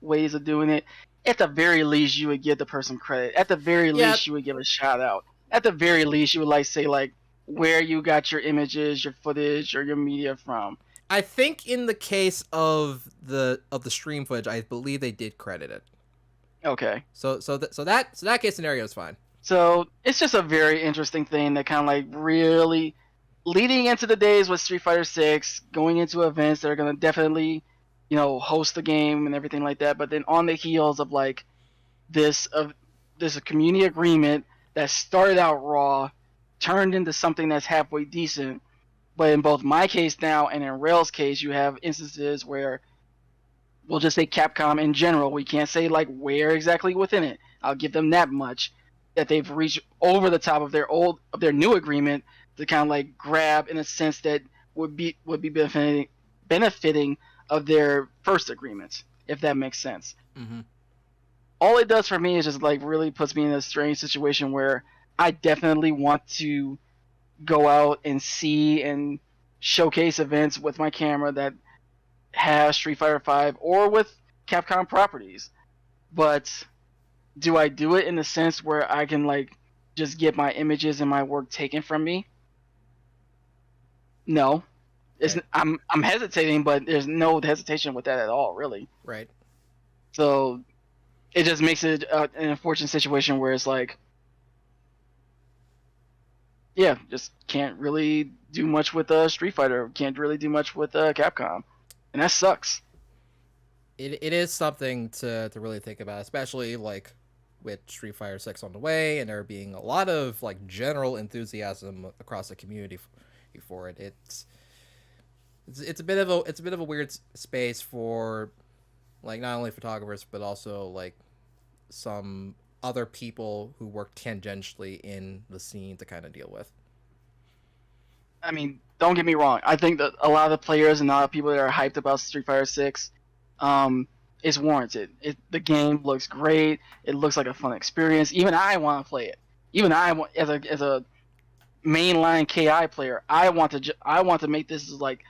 ways of doing it, at the very least you would give the person credit. At the very least you would give a shout out. At the very least you would like say like where you got your images, your footage, or your media from. I think in the case of the stream footage, I believe they did credit it. Okay. So that case scenario is fine. So it's just a very interesting thing that kind of like really leading into the days with Street Fighter 6, going into events that are going to definitely, host the game and everything like that. But then on the heels of like this community agreement that started out raw, turned into something that's halfway decent. But in both my case now and in Rail's case, you have instances where we'll just say Capcom in general. We can't say like where exactly within it. I'll give them that much, that they've reached over the top of their new agreement to kind of like grab in a sense that would be benefiting of their first agreements, if that makes sense. Mm-hmm. All it does for me is just like really puts me in a strange situation where I definitely want to go out and see and showcase events with my camera that have Street Fighter V or with Capcom properties. But do I do it in the sense where I can like just get my images and my work taken from me? No. Right. I'm hesitating, but there's no hesitation with that at all, really. Right. So it just makes it an unfortunate situation where it's like yeah, just can't really do much with Street Fighter. Can't really do much with Capcom, and that sucks. It is something to really think about, especially like with Street Fighter 6 on the way, and there being a lot of like general enthusiasm across the community for it. It's a bit of a weird space for like not only photographers but also like some other people who work tangentially in the scene to kind of deal with. I mean, don't get me wrong. I think that a lot of the players and a lot of people that are hyped about Street Fighter 6 is warranted. The game looks great. It looks like a fun experience. Even I want to play it. Even I want, as a mainline KI player, I want to make this like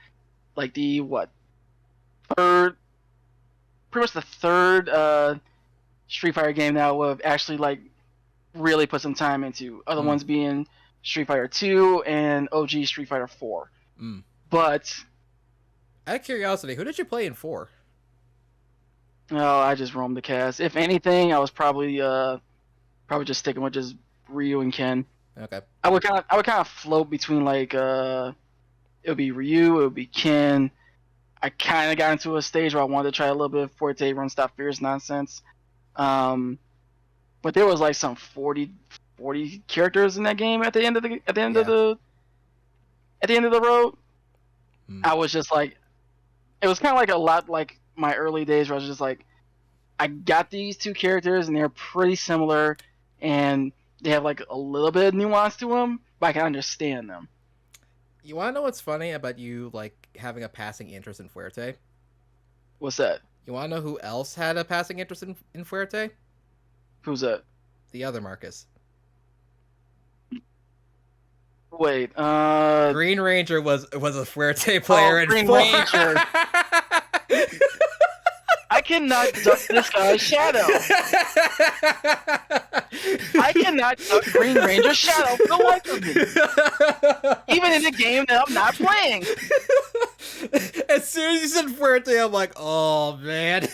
the what third, pretty much the third Street Fighter game that I would have actually like really put some time into. Other ones being Street Fighter 2 and OG Street Fighter 4. But out of curiosity, who did you play in 4? oh, I just roamed the cast. If anything, I was probably just sticking with just Ryu and Ken. Okay. I would kind of float between like it would be Ryu, it would be Ken. I kind of got into a stage where I wanted to try a little bit of Forte Run Stop Fierce nonsense. But there was like some 40 characters in that game at the end of the road. I was just like, it was kind of like a lot like my early days where I was just like, I got these two characters and they're pretty similar and they have like a little bit of nuance to them, but I can understand them. You want to know what's funny about you like having a passing interest in Fuerte? What's that? You want to know who else had a passing interest in Fuerte? Who's that? The other Marcus. Wait, Green Ranger was a Fuerte player in Green 4. Ranger. I cannot duck this guy's shadow. I cannot duck Green Ranger's shadow for the life of me. Even in a game that I'm not playing. As soon as you said Fuerte, I'm like, oh man.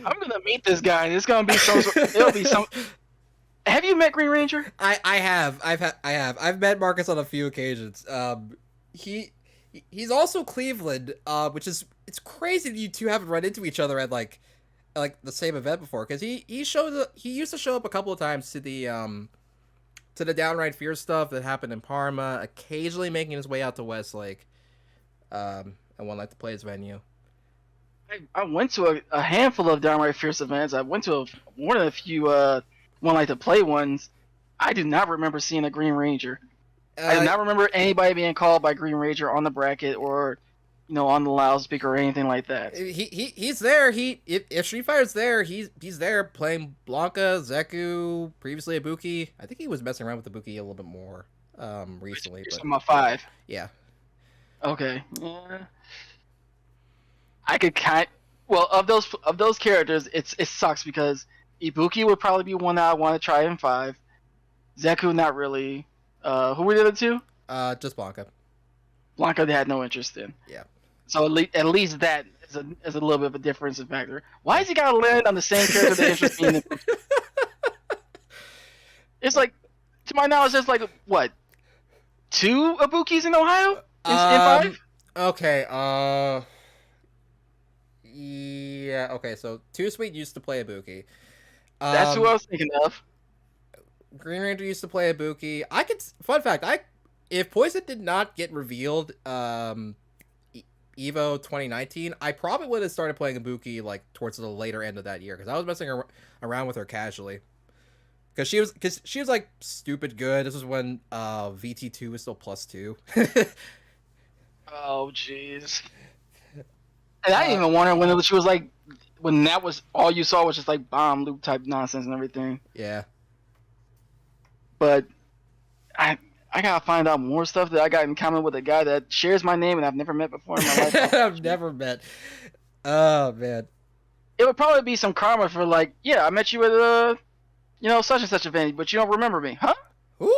I'm gonna meet this guy. It's gonna be some. It'll be some. Have you met Green Ranger? I have. I've met Marcus on a few occasions. He's also Cleveland, which is it's crazy that you two haven't run into each other at like the same event before. Because he used to show up a couple of times to the Downright Fear stuff that happened in Parma. Occasionally making his way out to Westlake, and One Like to Play's venue. I went to a handful of Downright Fierce events. I went to one of the few One Like to Play ones. I do not remember seeing a Green Ranger. I do not remember anybody being called by Green Ranger on the bracket or, on the loudspeaker or anything like that. He's there. If Street Fighter's there, he's there playing Blanca, Zeku, previously Ibuki. I think he was messing around with Ibuki a little bit more recently. You're But talking about 5. yeah. Okay. Yeah. I could of those characters, it sucks because Ibuki would probably be one that I want to try in 5. Zeku, not really. Who were the other two? Just Blanca. Blanca, they had no interest in. Yeah. So at least that is a little bit of a difference in factor. Why has he got to land on the same character that interests me in the... It's like, to my knowledge, there's like, what, 2 Ibukis in Ohio? In 5? Okay, yeah, okay, so Too Sweet used to play Ibuki. That's who I was thinking of. Green Ranger used to play Ibuki. Fun fact, if Poison did not get revealed, Evo 2019, I probably would have started playing Ibuki like towards the later end of that year because I was messing around with her casually. Because she was like stupid good. This was when VT2 was still +2. Oh jeez. And I didn't even wonder when she was like, when that was all you saw was just like bomb loop type nonsense and everything. Yeah. But I gotta find out more stuff that I got in common with a guy that shares my name and I've never met before in my life. I've never met. Oh man. It would probably be some karma for like, yeah, I met you at such and such event, but you don't remember me, huh? Who?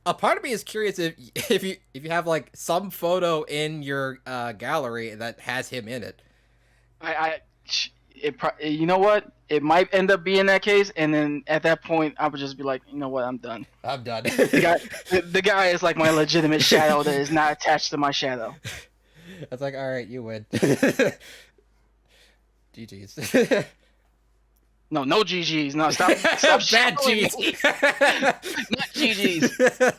A part of me is curious if you have like some photo in your gallery that has him in it. You know what? It might end up being that case, and then at that point, I would just be like, you know what? I'm done. I'm done. The guy is like my legitimate shadow that is not attached to my shadow. It's like, all right, you win. GG's. No GGs. No, stop Bad shadowing G's. me. Not GGs.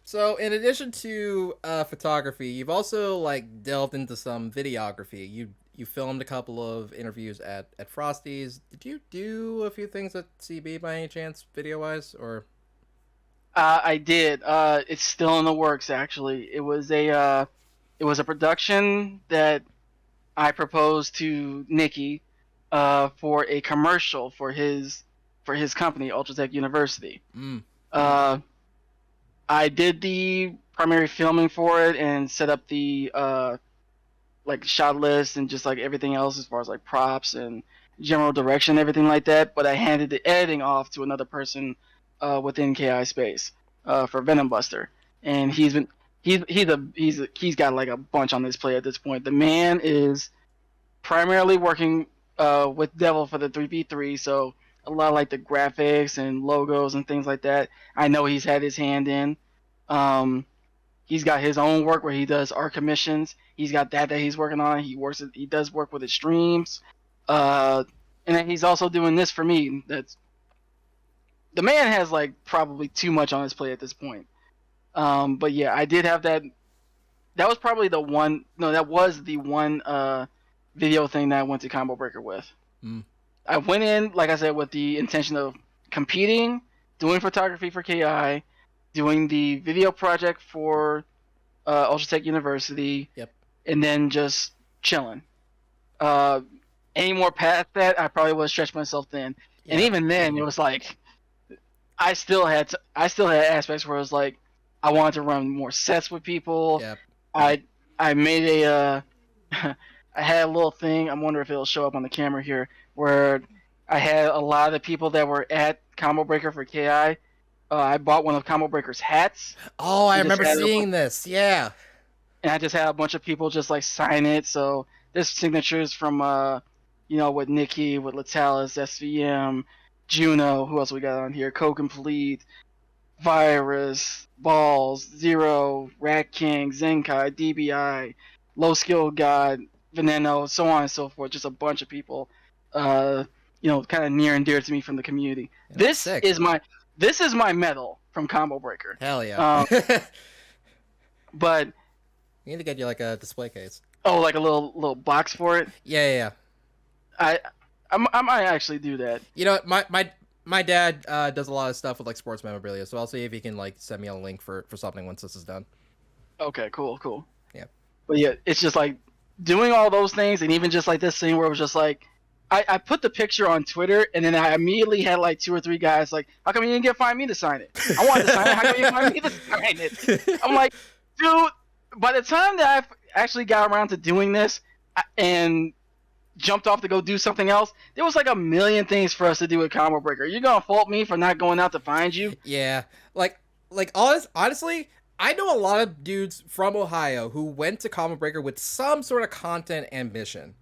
So, in addition to photography, you've also like delved into some videography. You filmed a couple of interviews at Frosty's. Did you do a few things at CB by any chance, video wise, or? I did. It's still in the works. Actually, it was a production that I proposed to Nikki for a commercial for his company, Ultratech University. Mm. I did the primary filming for it and set up the like shot list and just like everything else as far as like props and general direction, everything like that. But I handed the editing off to another person within KI Space for Venom Buster, and he's got like a bunch on his plate at this point. The man is primarily working with Devil for the 3v3, so a lot of like the graphics and logos and things like that. I know he's had his hand in. He's got his own work where he does art commissions. He's got that he's working on. He does work with his streams. And then he's also doing this for me. The man has like probably too much on his plate at this point. But yeah, I did have that. That was probably the one. No, that was the one video thing that I went to Combo Breaker with. Mm. I went in, like I said, with the intention of competing, doing photography for KI, doing the video project for Ultratech University, Yep. and then just chilling. Any more past that, I probably would have stretched myself thin. Yeah. And even then, it was like I still had aspects where it was like I wanted to run more sets with people. Yep. I made a I had a little thing. I wonder if it'll show up on the camera here, where I had a lot of the people that were at Combo Breaker for KI. I bought one of Combo Breaker's hats. Oh, I remember seeing this. Yeah. And I just had a bunch of people just like sign it. So there's signatures from, with Nikki, with Latalis, SVM, Juno. Who else we got on here? Co-Complete, Virus, Balls, Zero, Rat King, Zenkai, DBI, Low Skill God, Veneno, so on and so forth. Just a bunch of people, kind of near and dear to me from the community. Yeah, This is my medal from Combo Breaker. Hell yeah. But you need to get you like a display case. oh, like a little box for it. Yeah. I might actually do that. You know, my dad does a lot of stuff with like sports memorabilia, so I'll see if he can like send me a link for something once this is done. Okay, cool. Yeah. But yeah, it's just like doing all those things, and even just like this thing where it was just like I put the picture on Twitter, and then I immediately had like 2 or 3 guys like, how come you didn't find me to sign it? I wanted to sign it. How come you didn't find me to sign it? I'm like, dude, by the time that I actually got around to doing this and jumped off to go do something else, there was like a million things for us to do at Combo Breaker. You're gonna fault me for not going out to find you? Yeah. Like honestly, I know a lot of dudes from Ohio who went to Combo Breaker with some sort of content ambition.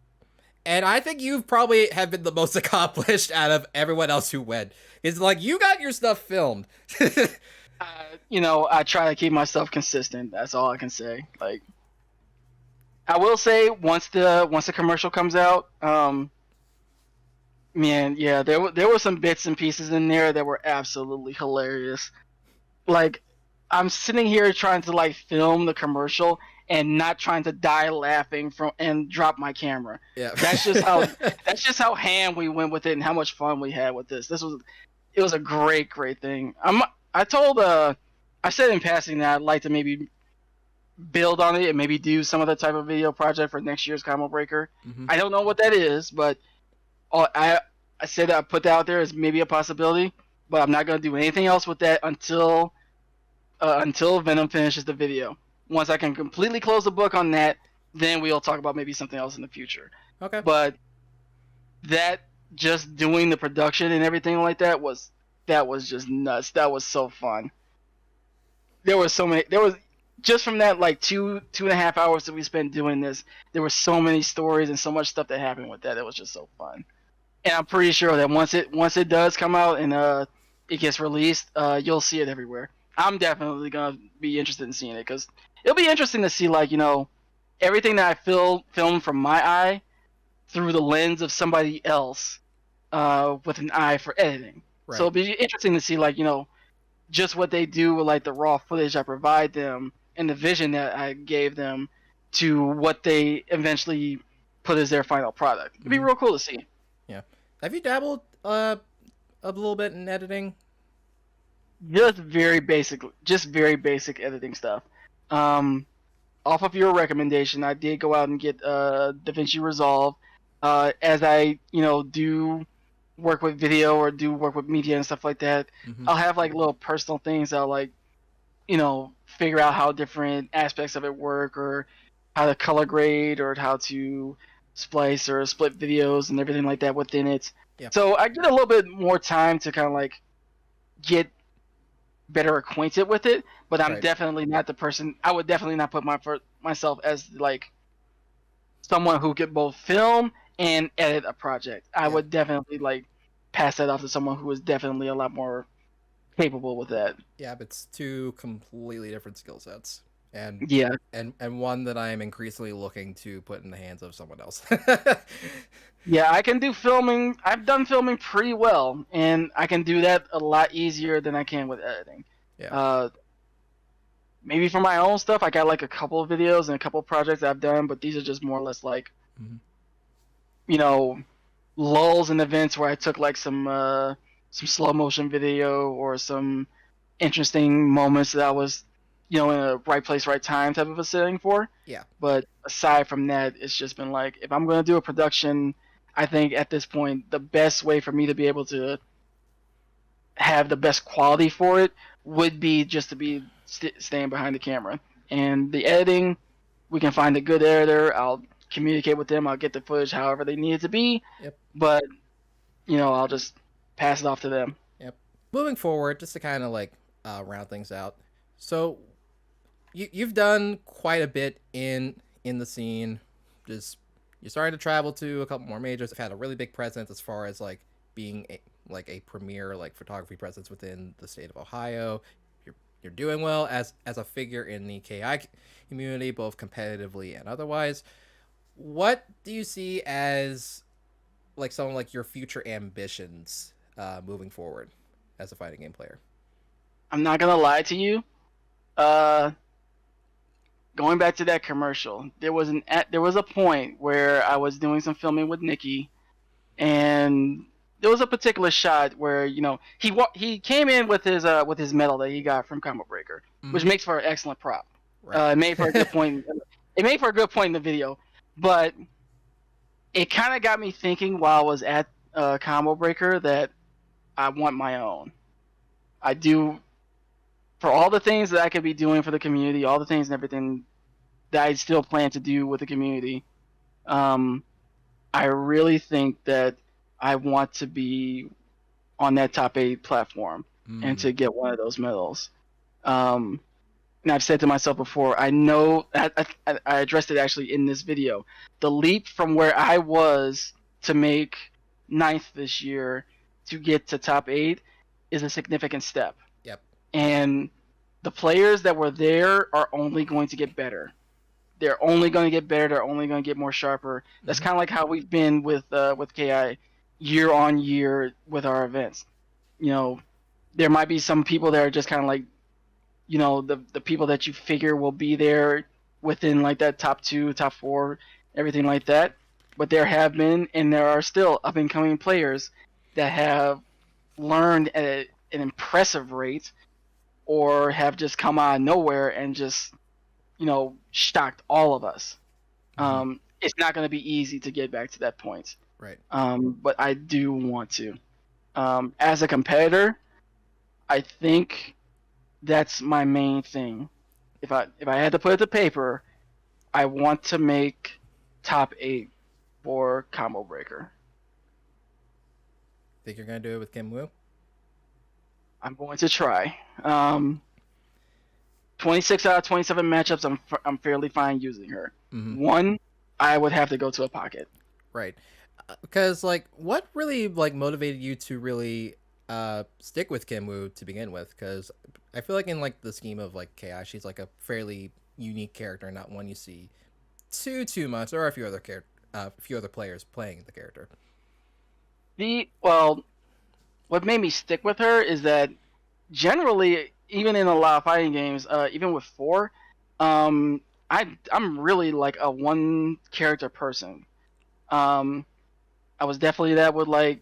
And I think you probably have been the most accomplished out of everyone else who went. It's like, you got your stuff filmed. I try to keep myself consistent. That's all I can say. Like, I will say once the commercial comes out, man, yeah, there were some bits and pieces in there that were absolutely hilarious. Like, I'm sitting here trying to like film the commercial and not trying to die laughing and drop my camera. Yeah. That's just how ham we went with it and how much fun we had with this. It was a great thing. I said in passing that I'd like to maybe build on it and maybe do some other type of video project for next year's Combo Breaker. Mm-hmm. I don't know what that is, but I said I put that out there as maybe a possibility, but I'm not going to do anything else with that until Venom finishes the video. Once I can completely close the book on that, then we'll talk about maybe something else in the future. Okay. But that, just doing the production and everything like that was just nuts. That was so fun. There was just from that like 2.5 hours that we spent doing this, there were so many stories and so much stuff that happened with that. It was just so fun. And I'm pretty sure that once it does come out and it gets released, you'll see it everywhere. I'm definitely gonna be interested in seeing it because it'll be interesting to see like everything that I filmed from my eye through the lens of somebody else with an eye for editing. So Right. it'll be interesting to see like just what they do with like the raw footage I provide them and the vision that I gave them to what they eventually put as their final product. It'd be Mhm. real cool to see. Yeah. Have you dabbled a little bit in editing? Just very basic editing stuff. Um, Off of your recommendation, I did go out and get DaVinci Resolve. As I do work with video or do work with media and stuff like that, Mm-hmm. I'll have like little personal things I'll like figure out how different aspects of it work or how to color grade or how to splice or split videos and everything like that within it. Yeah. So I get a little bit more time to kind of like get better acquainted with it, but I'm Right. definitely not the person. I would definitely not put myself as like someone who could both film and edit a project. I Yeah. would definitely like pass that off to someone who is definitely a lot more capable with that. Yeah, but it's two completely different skill sets, and Yeah, and one that I am increasingly looking to put in the hands of someone else. yeah, I can do filming. I've done filming pretty well, and I can do that a lot easier than I can with editing. Yeah. Maybe for my own stuff, I got like a couple of videos and a couple of projects I've done, but these are just more or less like, Mhm. you know, lulls in events where I took like some slow motion video or some interesting moments that I was, in a right place, right time type of a setting for. Yeah. But aside from that, it's just been like, if I'm going to do a production, I think at this point, the best way for me to be able to have the best quality for it would be just to be staying behind the camera. And the editing, we can find a good editor. I'll communicate with them. I'll get the footage however they need it to be. Yep. But, I'll just pass it off to them. Yep. Moving forward, just to kind of like round things out. So you've done quite a bit in the scene. Just you're starting to travel to a couple more majors. Have had a really big presence as far as like being a premier like photography presence within the state of Ohio. You're doing well as a figure in the KI community, both competitively and otherwise. What do you see as like some like your future ambitions moving forward as a fighting game player? I'm not going to lie to you. Going back to that commercial, there was a point where I was doing some filming with Nikki, and there was a particular shot where he came in with his medal that he got from Combo Breaker, which makes for an excellent prop. Right. It made for a good point. It made for a good point in the video, but it kind of got me thinking while I was at Combo Breaker that I want my own. I do, for all the things that I could be doing for the community, all the things and everything that I still plan to do with the community. I really think that I want to be on that top 8 platform and to get one of those medals. And I've said to myself before, I know I addressed it actually in this video. The leap from where I was to make 9th this year to get to top 8 is a significant step. Yep. And the players that were there are only going to get better. They're only going to get better. They're only going to get more sharper. That's kind of like how we've been with KI year on year with our events. There might be some people that are just kind of like, the people that you figure will be there within like that top 2, top 4, everything like that. But there have been, and there are still up and coming players that have learned at an impressive rate, or have just come out of nowhere and just shocked all of us. It's not going to be easy to get back to that point. Right. But I do want to. As a competitor, I think that's my main thing. If I had to put it to paper, I want to make top 8 for Combo Breaker. Think you're gonna do it with Kim Woo? I'm going to try. 26 out of 27 matchups, I'm fairly fine using her. One, I would have to go to a pocket. Right. Because like, what really like motivated you to really stick with Kimwoo to begin with? Because I feel like in like the scheme of like KI, she's like a fairly unique character, not one you see too much. There are a few other players playing the character. Well, what made me stick with her is that generally, even in a lot of fighting games, even with 4, I'm really like a one character person. I was definitely that with like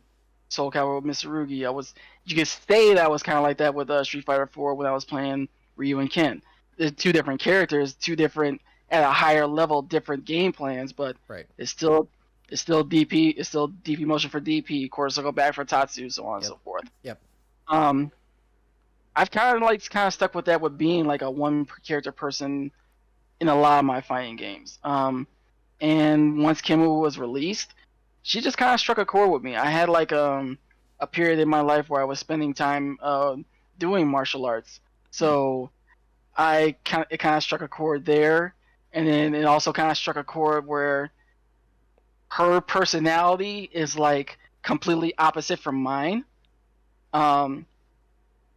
Soul Calibur with Mitsurugi. You could say that I was kind of like that with Street Fighter 4 when I was playing Ryu and Ken. There's 2 different characters, 2 different at a higher level, different game plans, but Right. it's still DP. It's still DP motion for DP. Of course, I'll go back for Tatsu, so on and so forth. Yep. I've kind of stuck with that with being like a one character person in a lot of my fighting games. And once Kimwoo was released, she just kind of struck a chord with me. I had like a period in my life where I was spending time doing martial arts, so it kind of struck a chord there, and then it also kind of struck a chord where her personality is like completely opposite from mine. I'm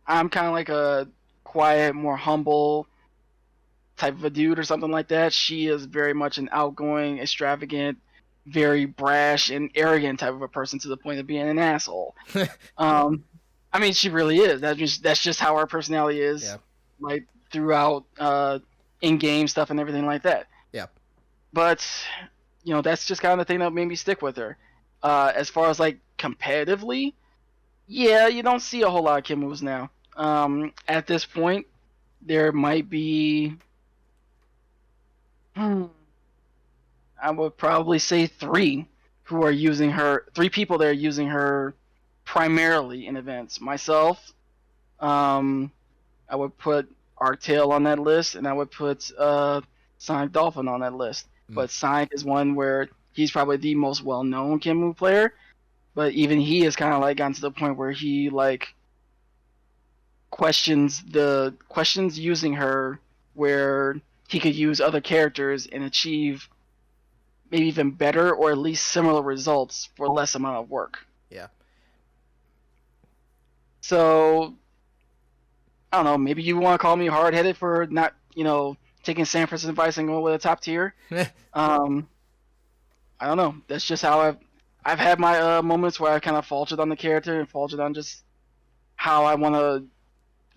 kind of like a quiet, more humble type of a dude or something like that. She is very much an outgoing, extravagant, very brash and arrogant type of a person to the point of being an asshole. I mean, she really is. That's just how her personality is, Yeah. like throughout in-game stuff and everything like that. Yeah. But that's just kind of the thing that made me stick with her. As far as like competitively, yeah, you don't see a whole lot of Kim moves now. At this point, there might be, I would probably say 3 who are using her. 3 people that are using her primarily in events. Myself, I would put Arctail on that list, and I would put Sonic Dolphin on that list. But Sonic is one where he's probably the most well-known Kinmu player. But even he has kind of like gotten to the point where he like questions using her, where he could use other characters and achieve maybe even better or at least similar results for less amount of work. Yeah. So I don't know, maybe you want to call me hard-headed for not, taking Sanford's advice and going with a top tier. I don't know. That's just how I've had my moments where I kind of faltered on the character and faltered on just how I want to,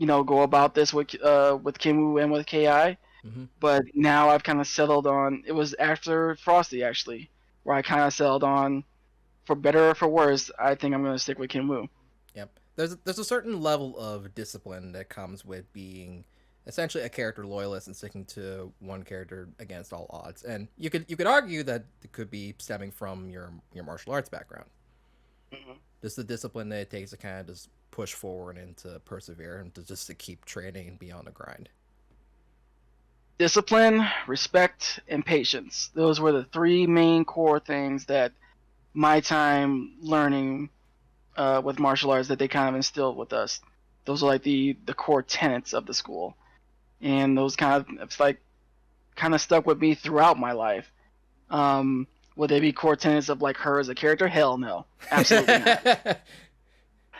go about this with Kinmu and with Ki. But now I've kind of settled on. It was after Frosty actually, where I kind of settled on, for better or for worse, I think I'm going to stick with Kinmu. Yep. There's a certain level of discipline that comes with being essentially a character loyalist and sticking to one character against all odds. And you could argue that it could be stemming from your martial arts background. Just the discipline that it takes to kind of just push forward and to persevere and to keep training and be on the grind. Discipline, respect, and patience. Those were the 3 main core things that my time learning with martial arts that they kind of instilled with us. Those are like the core tenets of the school, and those kind of stuck with me throughout my life. Would they be core tenets of like her as a character? Hell no, absolutely not.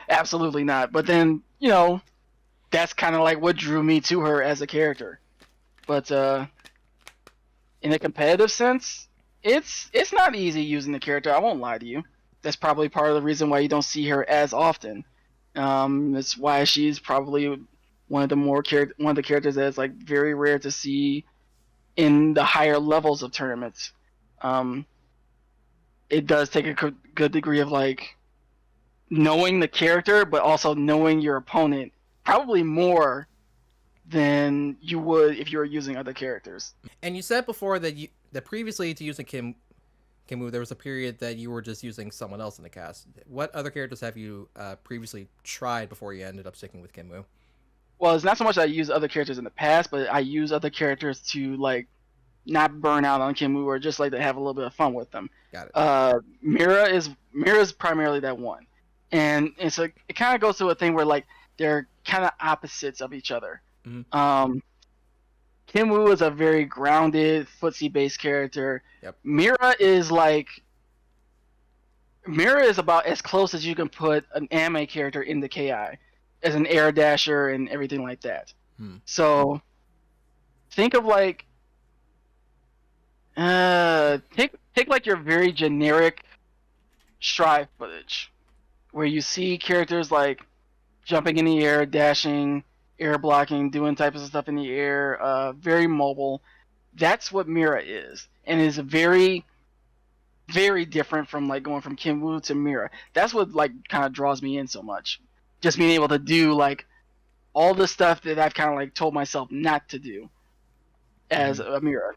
Absolutely not. But then that's kind of like what drew me to her as a character. But in a competitive sense, it's not easy using the character. I won't lie to you. That's probably part of the reason why you don't see her as often. That's why she's probably one of the characters that is like very rare to see in the higher levels of tournaments. It does take a good degree of like knowing the character, but also knowing your opponent, probably more than you would if you were using other characters. And you said before that previously to using Kinmu, there was a period that you were just using someone else in the cast. What other characters have you previously tried before you ended up sticking with Kinmu? Well, it's not so much I use other characters in the past, but I use other characters to like not burn out on Kinmu or just like to have a little bit of fun with them. Got it. Mira's primarily that one, and so it kind of goes to a thing where like they're kind of opposites of each other. Kim Woo is a very grounded, footsie-based character. Yep. Mira is about as close as you can put an anime character into KI, as an air dasher and everything like that. So think of like take like your very generic Strive footage, where you see characters like jumping in the air, dashing, air blocking, doing types of stuff in the air, very mobile. That's what Mira is, and is very, very different from like going from Kim Woo to Mira. That's what like kind of draws me in so much. Just being able to do like all the stuff that I've kind of like told myself not to do as a Mira.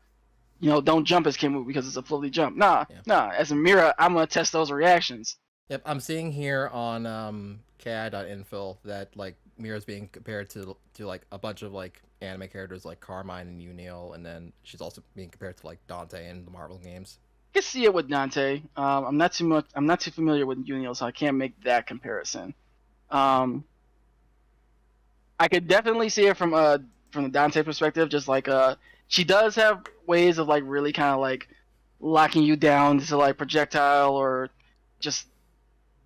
You know, don't jump as Kim Woo because it's a floaty jump. Nah. As a Mira, I'm gonna test those reactions. Yep, I'm seeing here on ki.info that like Mira's being compared to like a bunch of like anime characters like Carmine and Unil, and then she's also being compared to like Dante in the Marvel games. I can see it with Dante. I'm not too familiar with Unil, so I can't make that comparison. I could definitely see it from the Dante perspective, just like she does have ways of like really kind of like locking you down to like projectile or just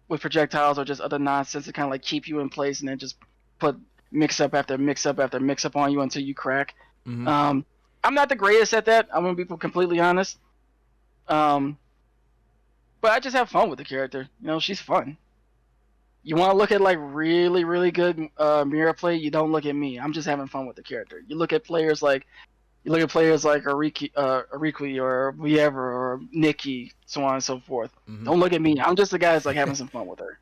with projectiles or just other nonsense to kind of like keep you in place and then just put mix up after mix up after mix up on you until you crack. I'm not the greatest at that. I'm gonna be completely honest. But I just have fun with the character. You know, she's fun. You want to look at like really, really good Mira play, you don't look at me. I'm just having fun with the character. You look at players like Ariki or Viever or Nikki, so on and so forth. Don't look at me. I'm just the guy that's like having some fun with her.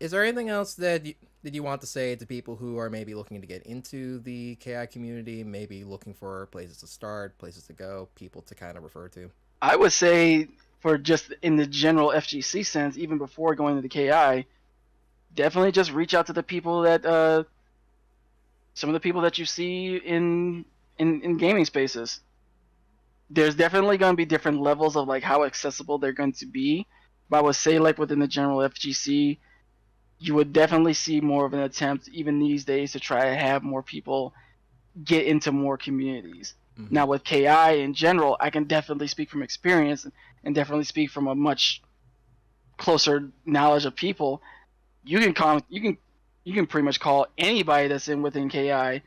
Is there anything else that you want to say to people who are maybe looking to get into the KI community, maybe looking for places to start, places to go, people to kind of refer to? I would say, for just in the general FGC sense, even before going to the KI, definitely just reach out to the people that some of the people that you see in gaming spaces. There's definitely going to be different levels of like how accessible they're going to be, but I would say like within the general FGC, you would definitely see more of an attempt even these days to try to have more people get into more communities. Now with KI in general, I can definitely speak from experience and definitely speak from a much closer knowledge of people. You can pretty much call anybody that's within KI,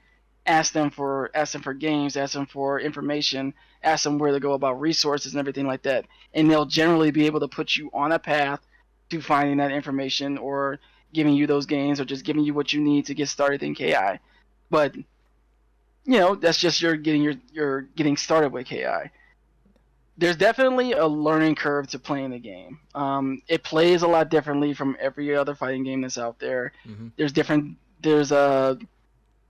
ask them for games, ask them for information, ask them where to go about resources and everything like that, and they'll generally be able to put you on a path to finding that information or giving you those games or just giving you what you need to get started in KI. But you know, that's just you're getting started with KI. There's definitely a learning curve to playing the game. It plays a lot differently from every other fighting game that's out there. There's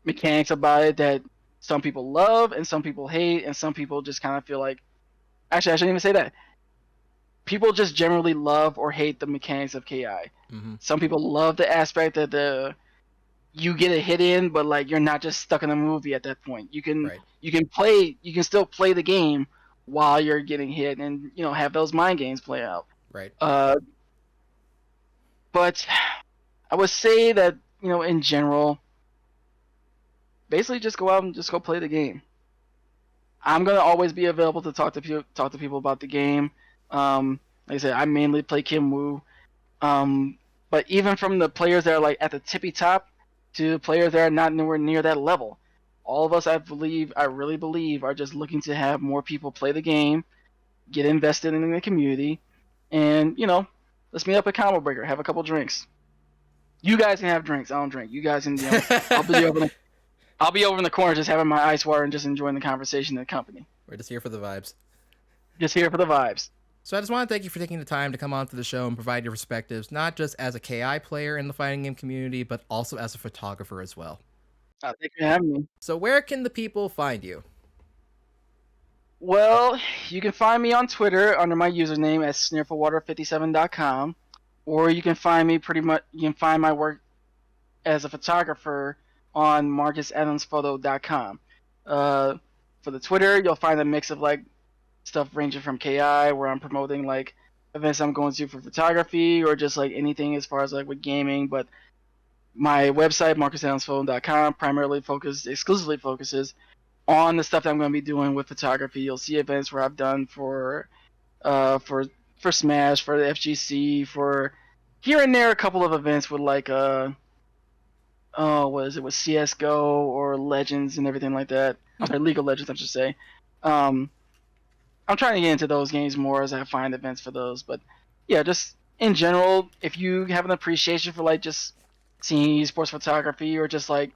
mechanics about it that some people love and some people hate, and some people just kind of feel like, actually I shouldn't even say that. People just generally love or hate the mechanics of KI. Some people love the aspect that you get a hit in, but like you're not just stuck in a movie at that point. You can still play the game while you're getting hit, and you know, have those mind games play out. Right. But I would say that, you know, in general, basically just go out and just go play the game. I'm gonna always be available to talk to people about the game. Like I said, I mainly play Kim Woo. But even from the players that are like at the tippy top to players that are not nowhere near that level, all of us, I really believe, are just looking to have more people play the game, get invested in the community, and, you know, let's meet up at Combo Breaker, have a couple drinks. You guys can have drinks. I don't drink. You guys can, you know, I'll be over in the corner just having my ice water and just enjoying the conversation and the company. We're just here for the vibes. Just here for the vibes. So I just want to thank you for taking the time to come onto the show and provide your perspectives, not just as a KI player in the fighting game community, but also as a photographer as well. Thank you for having me. So where can the people find you? Well, you can find me on Twitter under my username at SneerfulWater57.com, or you can find me you can find my work as a photographer on MarcusAdamsPhoto.com. For the Twitter, you'll find a mix of like stuff ranging from KI, where I'm promoting like events I'm going to for photography, or just like anything as far as like with gaming. But my website, MarcusAdamsPhoto.com, exclusively focuses on the stuff that I'm going to be doing with photography. You'll see events where I've done for Smash, for the FGC, for here and there a couple of events with like what is it, with CS:GO or Legends and everything like that. I'm sorry, League of Legends, I should say. I'm trying to get into those games more as I find events for those. But yeah, just in general, if you have an appreciation for like just seeing esports photography or just like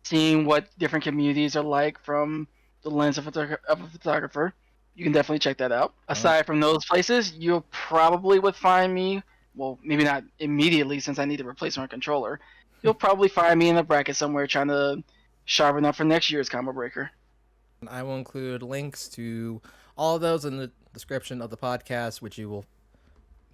seeing what different communities are like from the lens of a photographer, you can definitely check that out. Aside from those places, you probably would find me, well, maybe not immediately since I need to replace my controller. You'll probably find me in the bracket somewhere trying to sharpen up for next year's Combo Breaker. I will include links to all of those in the description of the podcast, which you will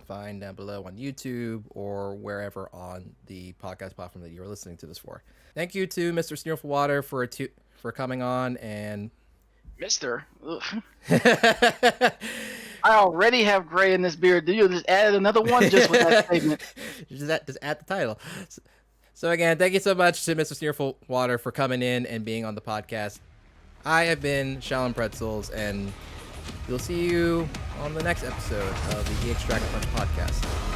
find down below on YouTube or wherever on the podcast platform that you are listening to this for. Thank you to Mr. SneerfulWater for coming on and Mister. I already have gray in this beard. You just added another one just with that statement. Just add the title. So again, thank you so much to Mr. SneerfulWater for coming in and being on the podcast. I have been Shallon Pretzels, and we'll see you on the next episode of the EX Dragon Punch podcast.